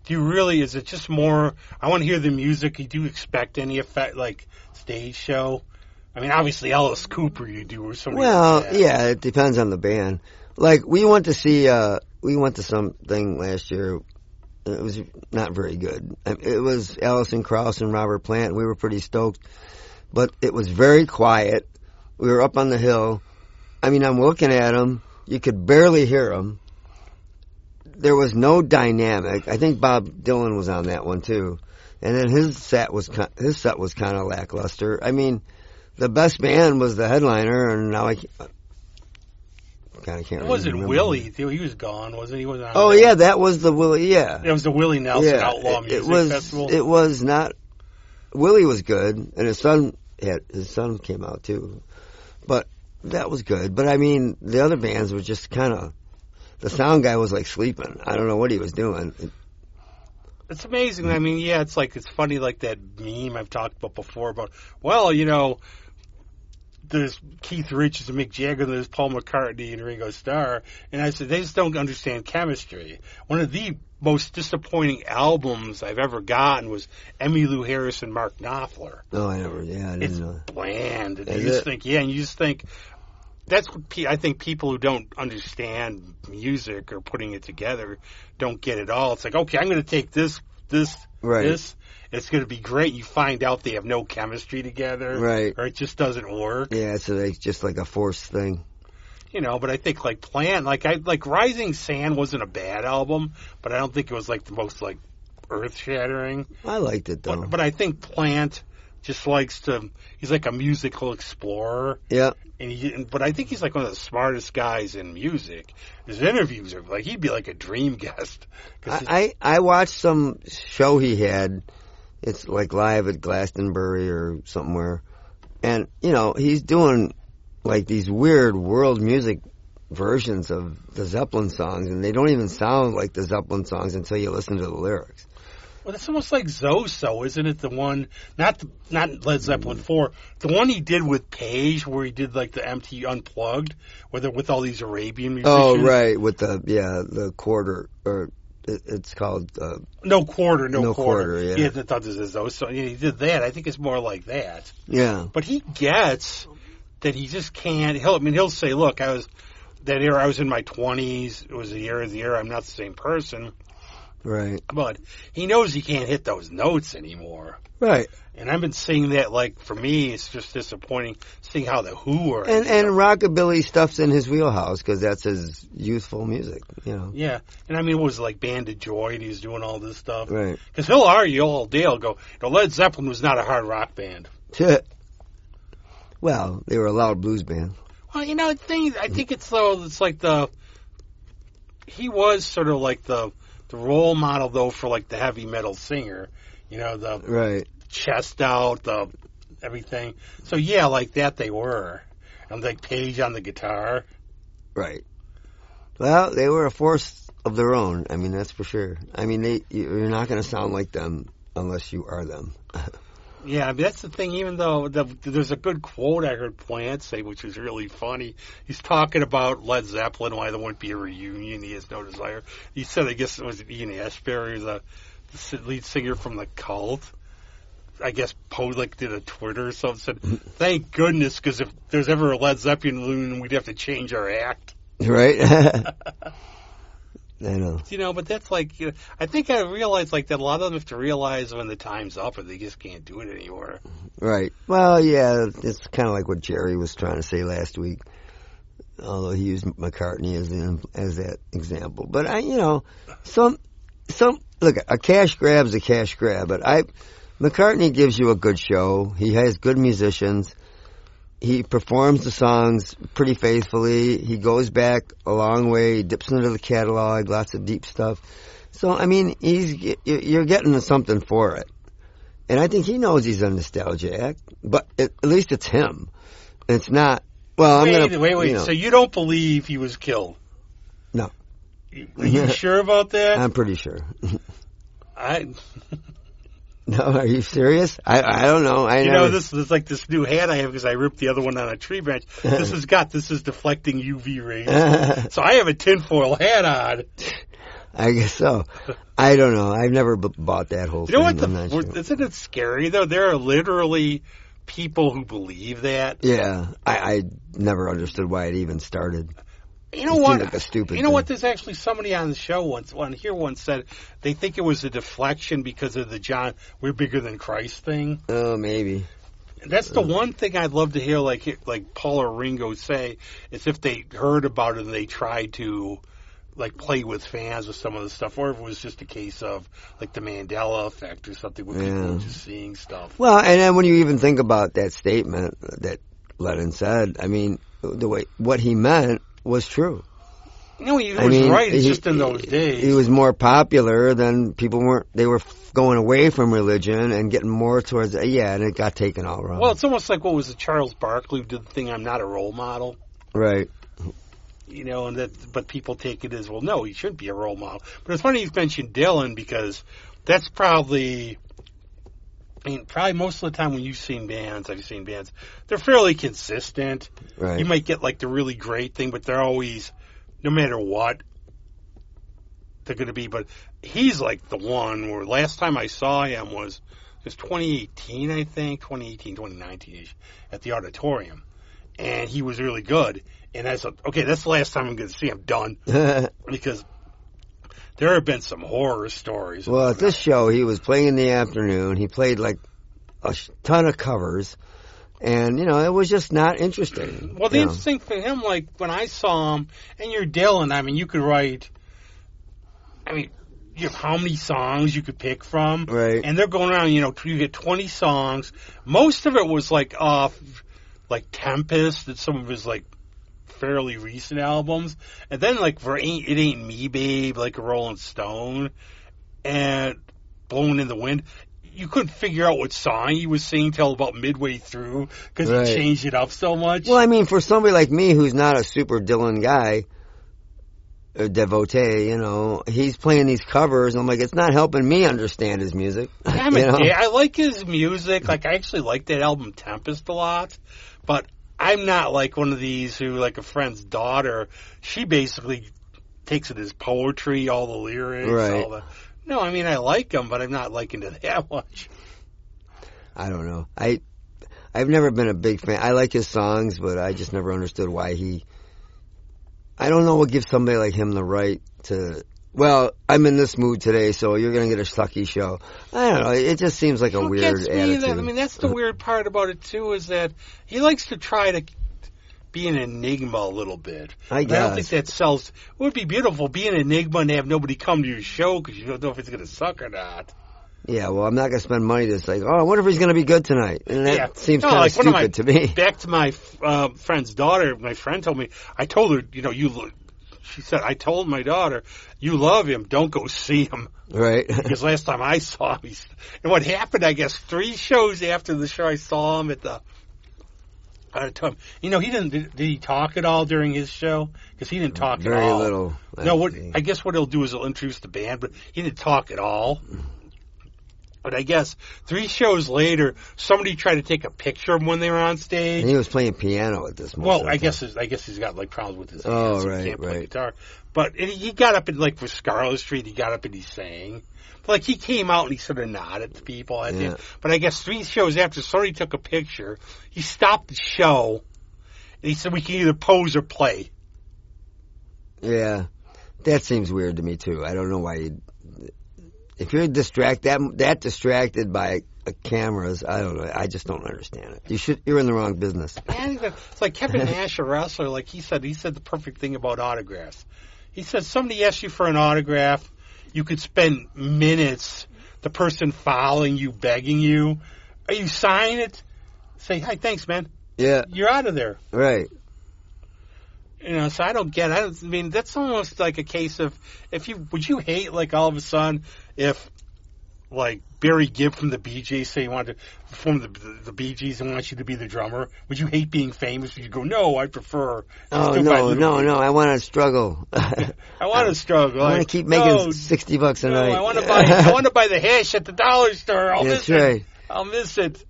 is it just more, I want to hear the music, do you expect any effect, like, stage show? I mean, obviously, Alice Cooper you do, or something. Well, yeah, it depends on the band. Like, we went to something last year, it was not very good. It was Alison Krauss and Robert Plant, we were pretty stoked, but it was very quiet. We were up on the hill. I mean, I'm looking at them. You could barely hear him. There was no dynamic. I think Bob Dylan was on that one too, and then his set was kind of lackluster. I mean, the best band was the headliner, and now I kind of can't. It wasn't remember. Willie. He was gone, wasn't he? He wasn't on Oh yeah, that was the Willie. Yeah, it was the Willie Nelson Outlaw Music Festival. It was not. Willie was good, and his son came out too, but. That was good, but I mean, the other bands were just kind of, the sound guy was like sleeping. I don't know what he was doing. It's amazing. I mean, yeah, it's funny, like that meme I've talked about before about, well, you know, there's Keith Richards and Mick Jagger, and there's Paul McCartney and Ringo Starr, and I said, they just don't understand chemistry. One of the most disappointing albums I've ever gotten was Emmylou Harris and Mark Knopfler. Oh, I didn't know. It's bland. And you just think, that's what I think people who don't understand music or putting it together don't get it all. It's like, okay, I'm going to take this, right. this. It's going to be great. You find out they have no chemistry together. Right. Or it just doesn't work. Yeah, so it's just like a forced thing. You know, but I think like Plant, like Rising Sand wasn't a bad album, but I don't think it was like the most like earth-shattering. I liked it though. But I think Plant just he's like a musical explorer. Yeah. But I think he's like one of the smartest guys in music. His interviews are like, he'd be like a dream guest. I watched some show he had. It's like live at Glastonbury or somewhere. And, you know, he's doing like these weird world music versions of the Zeppelin songs, and they don't even sound like the Zeppelin songs until you listen to the lyrics. Well, it's almost like Zoso, isn't it? The one, not Led Zeppelin 4, the one he did with Page, where he did like the MT Unplugged, with all these Arabian musicians. Oh, right, with the quarter, or it's called No Quarter. Yeah. Yeah, I thought this was Zoso. Yeah, he did that. I think it's more like that. Yeah, but he gets that he just can't. He'll say, "Look, I was in my 20s. It was the year. I'm not the same person." Right. But he knows he can't hit those notes anymore. Right. And I've been seeing that, like, for me, it's just disappointing seeing how the Who are. And rockabilly stuff's in his wheelhouse because that's his youthful music, you know. Yeah. And I mean, it was like Band of Joy, and he was doing all this stuff. Right. Because he'll argue all day, he'll go, Led Zeppelin was not a hard rock band. Well, they were a loud blues band. Well, you know, I think it's like he was sort of like the role model, though, for like the heavy metal singer, you know, the right. chest out, the everything. So yeah, like that they were, and like Page on the guitar. Right. Well, they were a force of their own. I mean, that's for sure. I mean, you're not going to sound like them unless you are them. Yeah, I mean, that's the thing. Even though there's a good quote I heard Plant say, which was really funny. He's talking about Led Zeppelin, why there won't be a reunion. He has no desire. He said, I guess it was Ian Astbury, the lead singer from the Cult. I guess Polak did a Twitter or something. Said, "Thank goodness, because if there's ever a Led Zeppelin reunion, we'd have to change our act." Right. I know. But that's like, I think I realized like that a lot of them have to realize when the time's up or they just can't do it anymore. Right. Well, yeah, it's kind of like what Jerry was trying to say last week, although he used McCartney as that example. But look, a cash grab is a cash grab. But McCartney gives you a good show. He has good musicians. He performs the songs pretty faithfully. He goes back a long way. He dips into the catalog, lots of deep stuff. So, I mean, you're getting something for it. And I think he knows he's a nostalgia act, but at least it's him. It's not, well, Wait. So you don't believe he was killed? No. Are you sure about that? I'm pretty sure. No, are you serious? I don't know. This is like this new hat I have because I ripped the other one on a tree branch. This is deflecting UV rays. So I have a tinfoil hat on. I guess so. I don't know. I've never bought that whole thing. Isn't it scary though? There are literally people who believe that. Yeah, I never understood why it even started. You know what? Like a stupid thing. There's actually somebody on the show once said they think it was a deflection because of the John "We're Bigger Than Christ" thing. Oh, maybe. That's the one thing I'd love to hear, like Paul or Ringo say, is if they heard about it and they tried to like play with fans with some of the stuff, or if it was just a case of like the Mandela effect or something with people just seeing stuff. Well, and then when you even think about that statement that Lennon said, I mean, what he meant was true. No, he was right. It's just in those days. He was more popular than people weren't. They were going away from religion and getting more towards, and it got taken all wrong. Well, it's almost like what was it, Charles Barkley who did the thing, "I'm not a role model." Right. But people take it as, well, no, he shouldn't be a role model. But it's funny you mentioned Dylan because that's probably most of the time when I've seen bands, they're fairly consistent. Right. You might get like the really great thing, but they're always, no matter what, they're going to be. But he's like the one where last time I saw him was 2018, I think, 2019-ish, at the auditorium. And he was really good. And I said, okay, that's the last time I'm going to see him done. Because there have been some horror stories. Well, at this show, he was playing in the afternoon. He played like a ton of covers. And, it was just not interesting. Well, the interesting for him, like, when I saw him, and you're Dylan, I mean, you could write, you have how many songs you could pick from. Right. And they're going around, you get 20 songs. Most of it was, like, off, like, Tempest and some of his, like, fairly recent albums. And then, like, for It Ain't Me, Babe, like a Rolling Stone, and Blowing in the Wind, you couldn't figure out what song he was singing till about midway through because he changed it up so much. Well, I mean, for somebody like me who's not a super Dylan guy, a devotee, he's playing these covers. I'm like, it's not helping me understand his music. I like his music. Like, I actually like that album Tempest a lot, but I'm not like one of these who, like a friend's daughter, she basically takes it as poetry, all the lyrics, all the... No, I mean, I like them, but I'm not liking it that much. I don't know. I've never been a big fan. I like his songs, but I just never understood why I don't know what gives somebody like him the right to... Well, I'm in this mood today, so you're going to get a sucky show. I don't know. It just seems like a weird attitude. That's the weird part about it, too, is that he likes to try to be an enigma a little bit. I guess. I don't think that sells. It would be beautiful, be an enigma and have nobody come to your show because you don't know if it's going to suck or not. Yeah, well, I'm not going to spend money to say, I wonder if he's going to be good tonight. And that seems kind of stupid to me. Back to my friend's daughter, my friend told me, I told her, she said, I told my daughter, you love him, don't go see him. Right. Because last time I saw him, and what happened, I guess, 3 shows after the show, I saw him at the You know, he didn't. Did he talk at all during his show? Because he didn't talk Very at all. little. No, what I guess what he'll do is he'll introduce the band, but he didn't talk at all. But I guess 3 shows later, somebody tried to take a picture of him when they were on stage. And he was playing piano at this moment. Well, I guess he's got like problems with his hands. Oh, so right, he can't play right. guitar. But he got up and like for Scarlet Street, he got up and he sang. But, like he came out and he sort of nodded to people. Yeah. But I guess 3 shows after, somebody took a picture. He stopped the show and he said, "We can either pose or play." Yeah, that seems weird to me too. I don't know why you. If you're that distracted by cameras, I don't know. I just don't understand it. You're in the wrong business. It's like Kevin Nash, a wrestler. Like he said the perfect thing about autographs. He said somebody asks you for an autograph, you could spend minutes. The person following you, begging you, "Are you sign it?" Say, "Hi, thanks, man." Yeah, You're out of there. right. You know, so I don't get it. I mean, that's almost like a case of would you hate, like, all of a sudden if, like, Barry Gibb from the Bee Gees say he wanted to perform the Bee Gees and wants you to be the drummer? Would you hate being famous? Would you go, "No, I prefer"? Oh, no. I want to struggle. I want to struggle. I want to keep making $60 a night. I want to buy the hash at the dollar store. That's right. I'll miss it.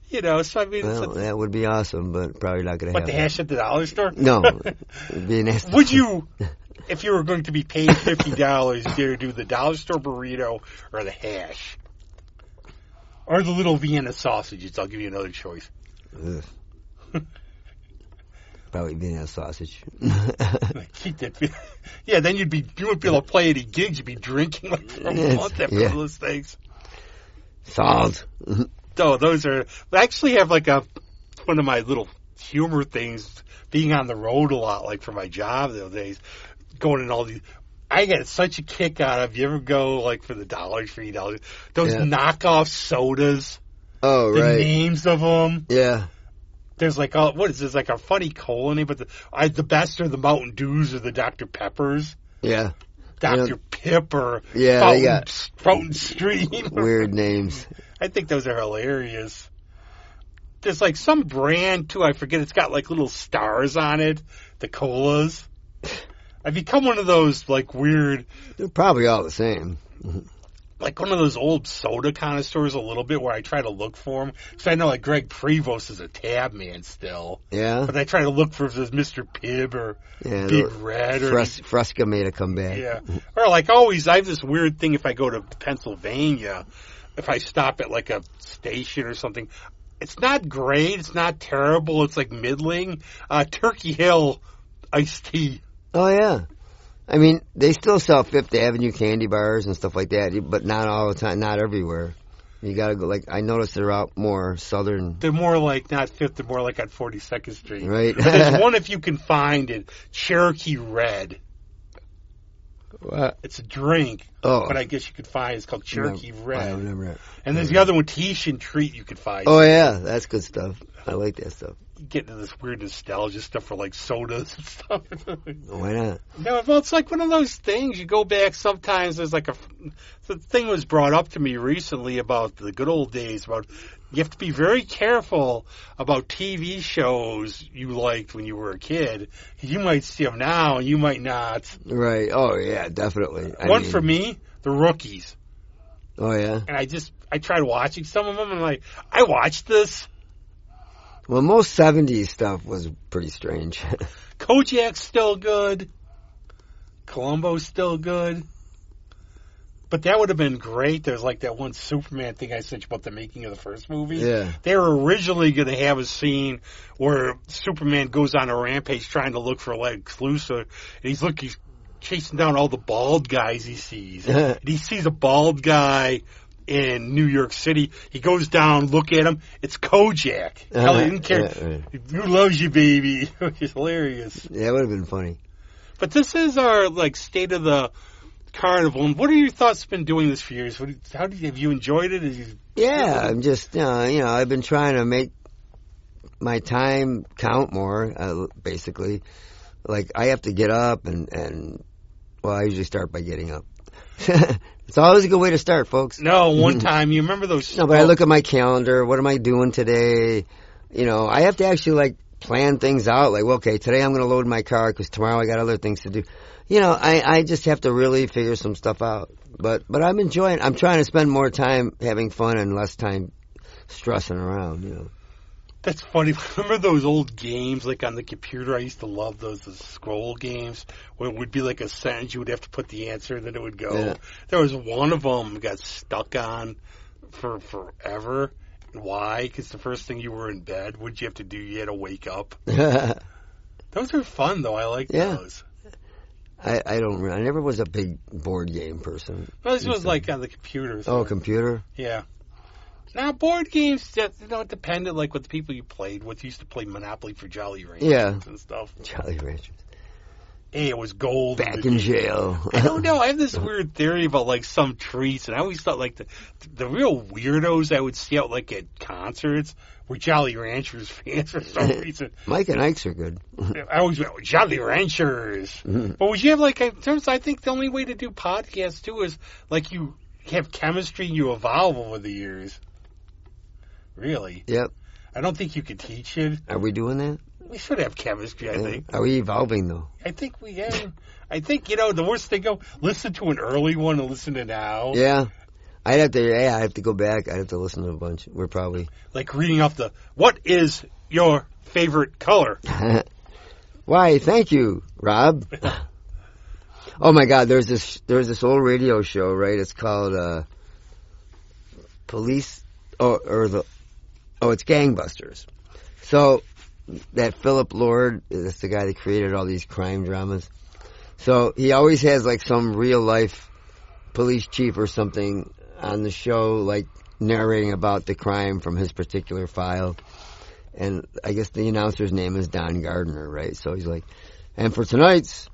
You know, so I mean, well, that would be awesome, but probably not going to happen. But the hash at the dollar store? No, it'd be nasty. Would you, if you were going to be paid $50, dare do the dollar store burrito or the hash? Or the little Vienna sausages? I'll give you another choice. Probably Vienna sausage. Keep that. Yeah, then you wouldn't be able to play any gigs. You'd be drinking like for a month after those things. Salt. Oh, those are. I actually have like one of my little humor things, being on the road a lot, like for my job those days, going in all these. I get such a kick out of. You ever go like for the $3 those knockoff sodas? Oh, the right. names of them. Yeah. There's like what is this, like a funny colon name? But the best are the Mountain Dews or the Dr. Peppers. Yeah. Dr. Pepper. Yeah, they got Fountain Stream. Weird names. I think those are hilarious. There's like some brand too, I forget, it's got like little stars on it, the colas. I've become one of those like weird. They're probably all the same. Like one of those old soda connoisseurs a little bit, where I try to look for them. Because I know like Greg Prevost is a tab man still. Yeah. But I try to look for if there's Mr. Pibb or Big Red. Or Fresca made a comeback. Yeah. Or like always, I have this weird thing if I go to Pennsylvania, if I stop at like a station or something, it's not great, it's not terrible, it's like middling. Turkey Hill iced tea. Oh, yeah. I mean, they still sell Fifth Avenue candy bars and stuff like that, but not all the time, not everywhere. You gotta go, like, I noticed they're out more southern. They're more like, not Fifth, they're more like on 42nd Street. Right. But there's one, if you can find it, Cherokee Red. What? It's a drink, but I guess you could find it's called Cherokee Red. I remember it. And there's the other one, Tahitian Treat, you could find. Oh, yeah, that's good stuff. I like that stuff. You get into this weird nostalgia stuff for like sodas and stuff. Why not? No, well, it's like one of those things. You go back sometimes. There's like the thing was brought up to me recently about the good old days. About you have to be very careful about TV shows you liked when you were a kid. You might see them now, and you might not. Right. Oh yeah, definitely. One for me, The Rookies. Oh yeah. And I tried watching some of them, and like I watched this. Well, most 70s stuff was pretty strange. Kojak's still good. Columbo's still good. But that would have been great. There's like that one Superman thing I sent you about the making of the first movie. Yeah. They were originally going to have a scene where Superman goes on a rampage trying to look for Lex Luthor. And he's chasing down all the bald guys he sees. And he sees a bald guy in New York City. He goes down, look at him. It's Kojak. Hell, he didn't care. Who loves you, baby? It's hilarious. Yeah, it would have been funny. But this is our like state of the Carnival. And what are your thoughts been doing this for years? Have you enjoyed it? I'm just I've been trying to make my time count more. Basically, like I have to get up and I usually start by getting up. It's always a good way to start, folks. No, one time, you remember those... No, but I look at my calendar. What am I doing today? I have to actually like plan things out. Like, well, okay, today I'm going to load my car because tomorrow I got other things to do. I just have to really figure some stuff out. But I'm enjoying. I'm trying to spend more time having fun and less time stressing around. That's funny. Remember those old games, like on the computer? I used to love those, the scroll games, where it would be like a sentence, you would have to put the answer, and then it would go. Yeah. There was one of them got stuck on for forever. Why? Because the first thing you were in bed, what'd you have to do? You had to wake up. Those are fun, though. I like those. I never was a big board game person. Well, this was like on the computer. So. Oh, computer? Yeah. Now, board games, it depended, like, what the people you played with. You used to play Monopoly for Jolly Ranchers and stuff. Jolly Ranchers. Hey, it was gold. Back in jail. I don't know. I have this weird theory about, like, some treats, and I always thought, like, the real weirdos I would see out, like, at concerts were Jolly Ranchers fans for some reason. Mike and Ike's are good. I always went, Jolly Ranchers. Mm-hmm. But would you have, like, in terms, I think the only way to do podcasts, too, is, like, you have chemistry and you evolve over the years. Really? Yep. I don't think you could teach it. Are we doing that? We should have chemistry, I think. Are we evolving, though? I think we have. I think, the worst thing, listen to an early one and listen to now. Yeah. I'd have to go back. I'd have to listen to a bunch. We're probably... Like reading off what is your favorite color? Why, thank you, Rob. Oh, my God, there's this old radio show, right? It's called Police... it's Gangbusters. So that Philip Lord is the guy that created all these crime dramas. So he always has like some real life police chief or something on the show, like narrating about the crime from his particular file. And I guess the announcer's name is Don Gardner, right? So he's like, and for tonight's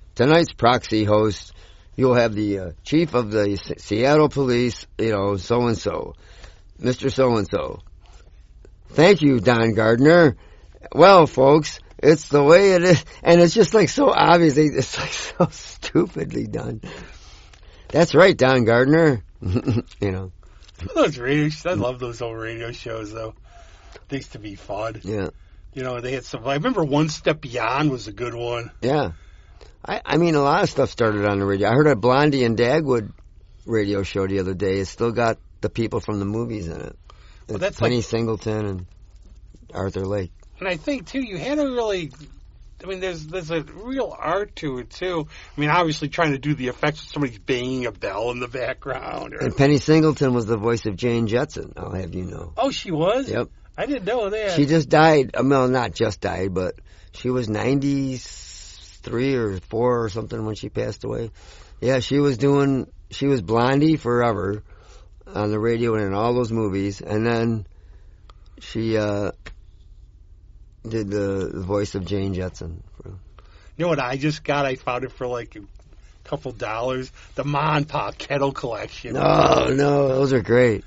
proxy host, you'll have the chief of the Seattle police, so and so. Mr. So-and-so. Thank you, Don Gardner. Well, folks, it's the way it is. And it's just like so obvious. It's like so stupidly done. That's right, Don Gardner. Those radio shows, I love those old radio shows, though. They used to be fun. Yeah. They had some, I remember One Step Beyond was a good one. Yeah. I mean, a lot of stuff started on the radio. I heard a Blondie and Dagwood radio show the other day. It's still got the people from the movies in it. Well, that's Penny Singleton and Arthur Lake. And I think, too, you had to really... I mean, there's a real art to it, too. I mean, obviously trying to do the effects of somebody banging a bell in the background. And Penny Singleton was the voice of Jane Jetson, I'll have you know. Oh, she was? Yep. I didn't know that. She just died. Well, not just died, but she was 93 or 4 or something when she passed away. Yeah, she was Blondie forever on the radio and in all those movies, and then she did the voice of Jane Jetson. You know what I just got? I found it for like a couple $, the Ma and Pa Kettle Collection. Oh, no, those are great.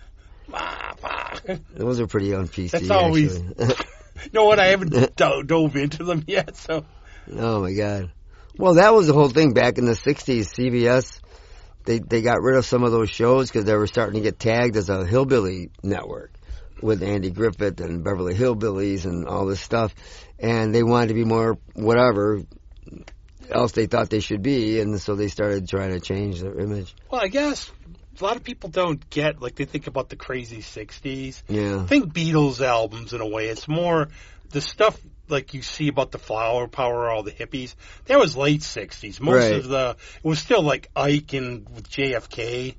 Ma, Pa. Those are pretty on PC, That's always... actually. You know what? I haven't dove into them yet, so... Oh, my God. Well, that was the whole thing back in the 60s. CBS... They got rid of some of those shows because they were starting to get tagged as a hillbilly network with Andy Griffith and Beverly Hillbillies and all this stuff. And they wanted to be more whatever else they thought they should be. And so they started trying to change their image. Well, I guess a lot of people don't get, like, they think about the crazy 60s. Yeah. Think Beatles albums in a way. It's more the stuff like you see about the flower power, all the hippies. That was late 60s. Most of it was still like Ike and with JFK.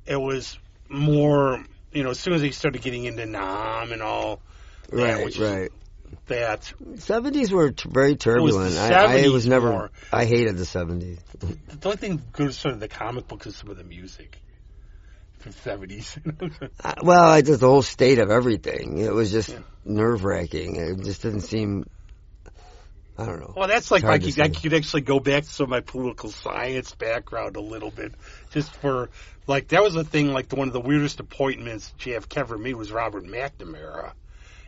It was more, as soon as they started getting into Nam and all. Right. That. 70s were very turbulent. I was never, more. I hated the 70s. The only thing good was sort of the comic books and some of the music. The 70s. Well, just the whole state of everything. It was just nerve-wracking. It just didn't seem, I don't know. Well, that's like I could actually go back to some of my political science background a little bit. Just for, like, that was the thing, like, one of the weirdest appointments JFK ever made was Robert McNamara.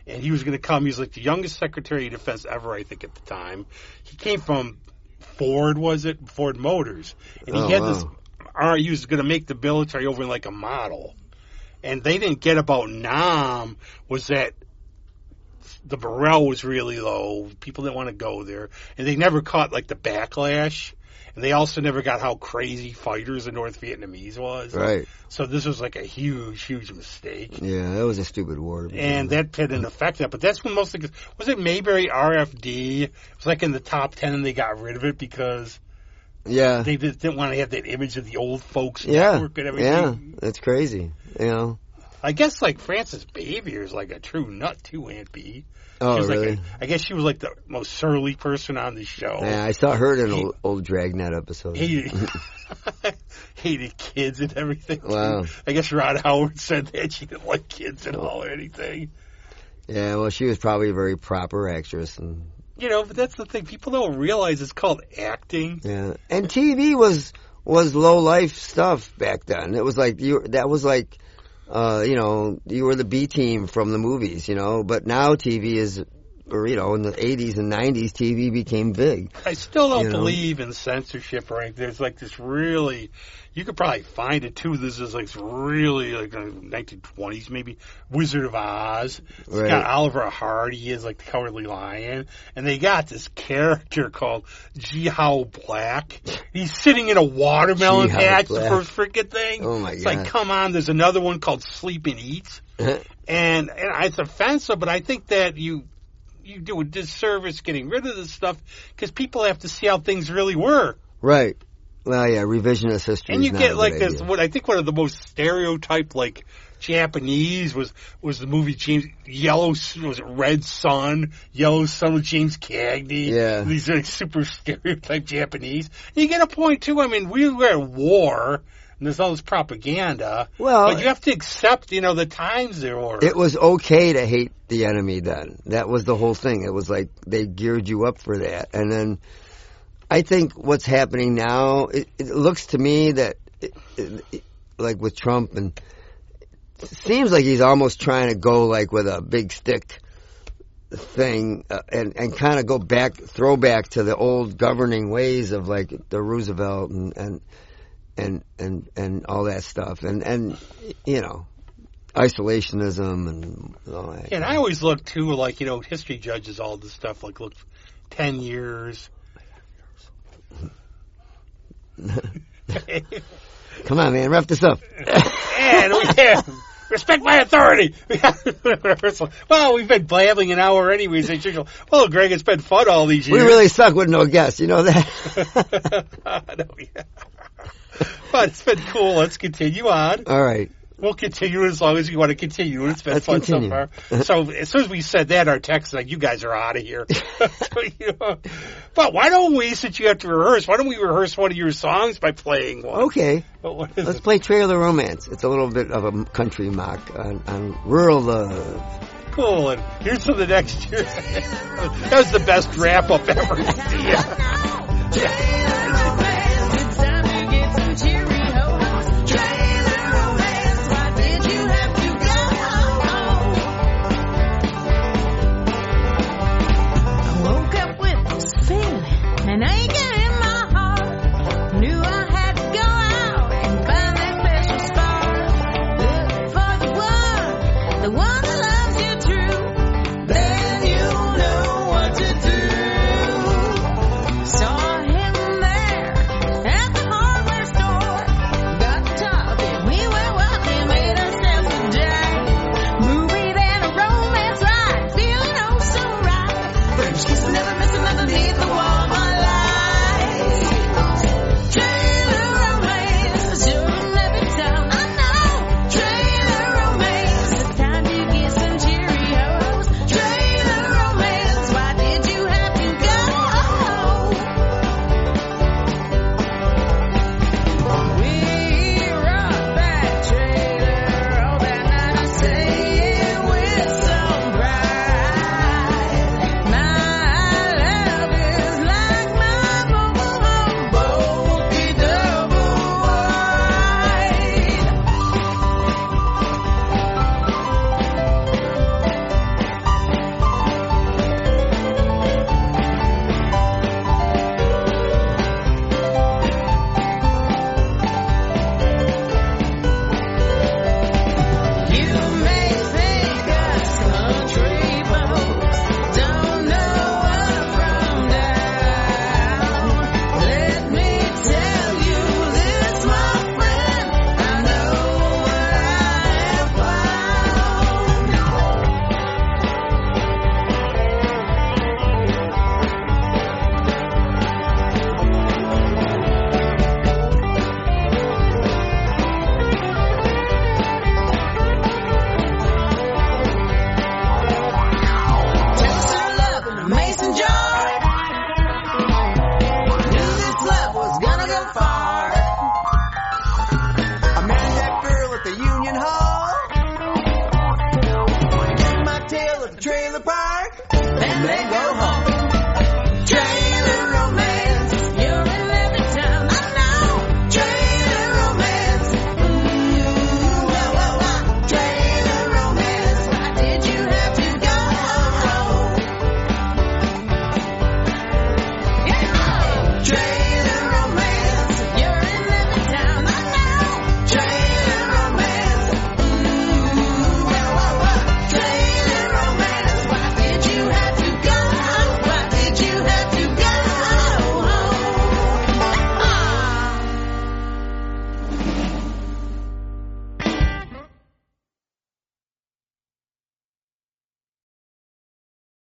And he was going to come. He was like the youngest Secretary of Defense ever, I think, at the time. He came from Ford Motors. And he had this... He was going to make the military over in like a model. And they didn't get about Nam was that the morale was really low. People didn't want to go there, and they never caught like the backlash. And they also never got how crazy fighters the North Vietnamese was. Right. So this was like a huge mistake. Yeah, that was a stupid war. And that had an effect on it. But that's when mostly, was it Mayberry RFD? It was like in the top 10 and they got rid of it because they didn't want to have that image of the old folks network and everything. Yeah, that's crazy. You know. I guess like Frances Bavier is like a true nut too, Aunt B. Oh, was really? Like I guess she was like the most surly person on the show. Yeah, I saw her in an old Dragnet episode. Hated kids and everything. Wow. I guess Ron Howard said that she didn't like kids at all or anything. Yeah, well, she was probably a very proper actress. And but that's the thing. People don't realize it's called acting. Yeah, and TV was low life stuff back then. It was like you were the B team from the movies, but now TV is, or in the 80s and 90s, TV became big. I still don't believe in censorship or anything. There's like this really, you could probably find it too. This is like really like 1920s maybe, Wizard of Oz. It's got Oliver Hardy as like the Cowardly Lion, and they got this character called Jiao Black. He's sitting in a watermelon patch, the first freaking thing. Oh my God! It's like, come on. There's another one called Sleep and Eat, and it's offensive, but I think that you do a disservice getting rid of this stuff because people have to see how things really were. Right. Well, yeah, revisionist history. And you get like this. What I think one of the most stereotyped like Japanese was the movie Red Sun, Yellow Sun with James Cagney. Yeah. These are like super stereotyped Japanese. And you get a point too. I mean, we were at war. And there's all this propaganda. Well, but you have to accept, the times there were. It was okay to hate the enemy then. That was the whole thing. It was like they geared you up for that. And then I think what's happening now, it looks to me that, like with Trump, and it seems like he's almost trying to go like with a big stick thing and kind of throw back to the old governing ways of like the Roosevelt and all that stuff, and isolationism and all that. And I always look too, like history judges all this stuff. Like, look, 10 years. Come on, man, wrap this up. And we have respect my authority. Well, we've been blabbing an hour anyways. Well, Greg, it's been fun all these years. We really suck with no guests, you know that. But it's been cool. Let's continue on. All right. We'll continue as long as you want to continue. It's been fun so far. So as soon as we said that, our text is like, you guys are out of here. But why don't we, since you have to rehearse, why don't we rehearse one of your songs by playing one? Okay. Let's play Trailer Romance. It's a little bit of a country mock on rural love. Cool. And here's for the next year. That was the best wrap-up ever. Yeah. And aching in my heart, knew I had to go out and find that special spark. Look for the one that loves you true. Then you'll know what to do. Saw him there Union Hall. Drink my tail at the trailer park, and then go home.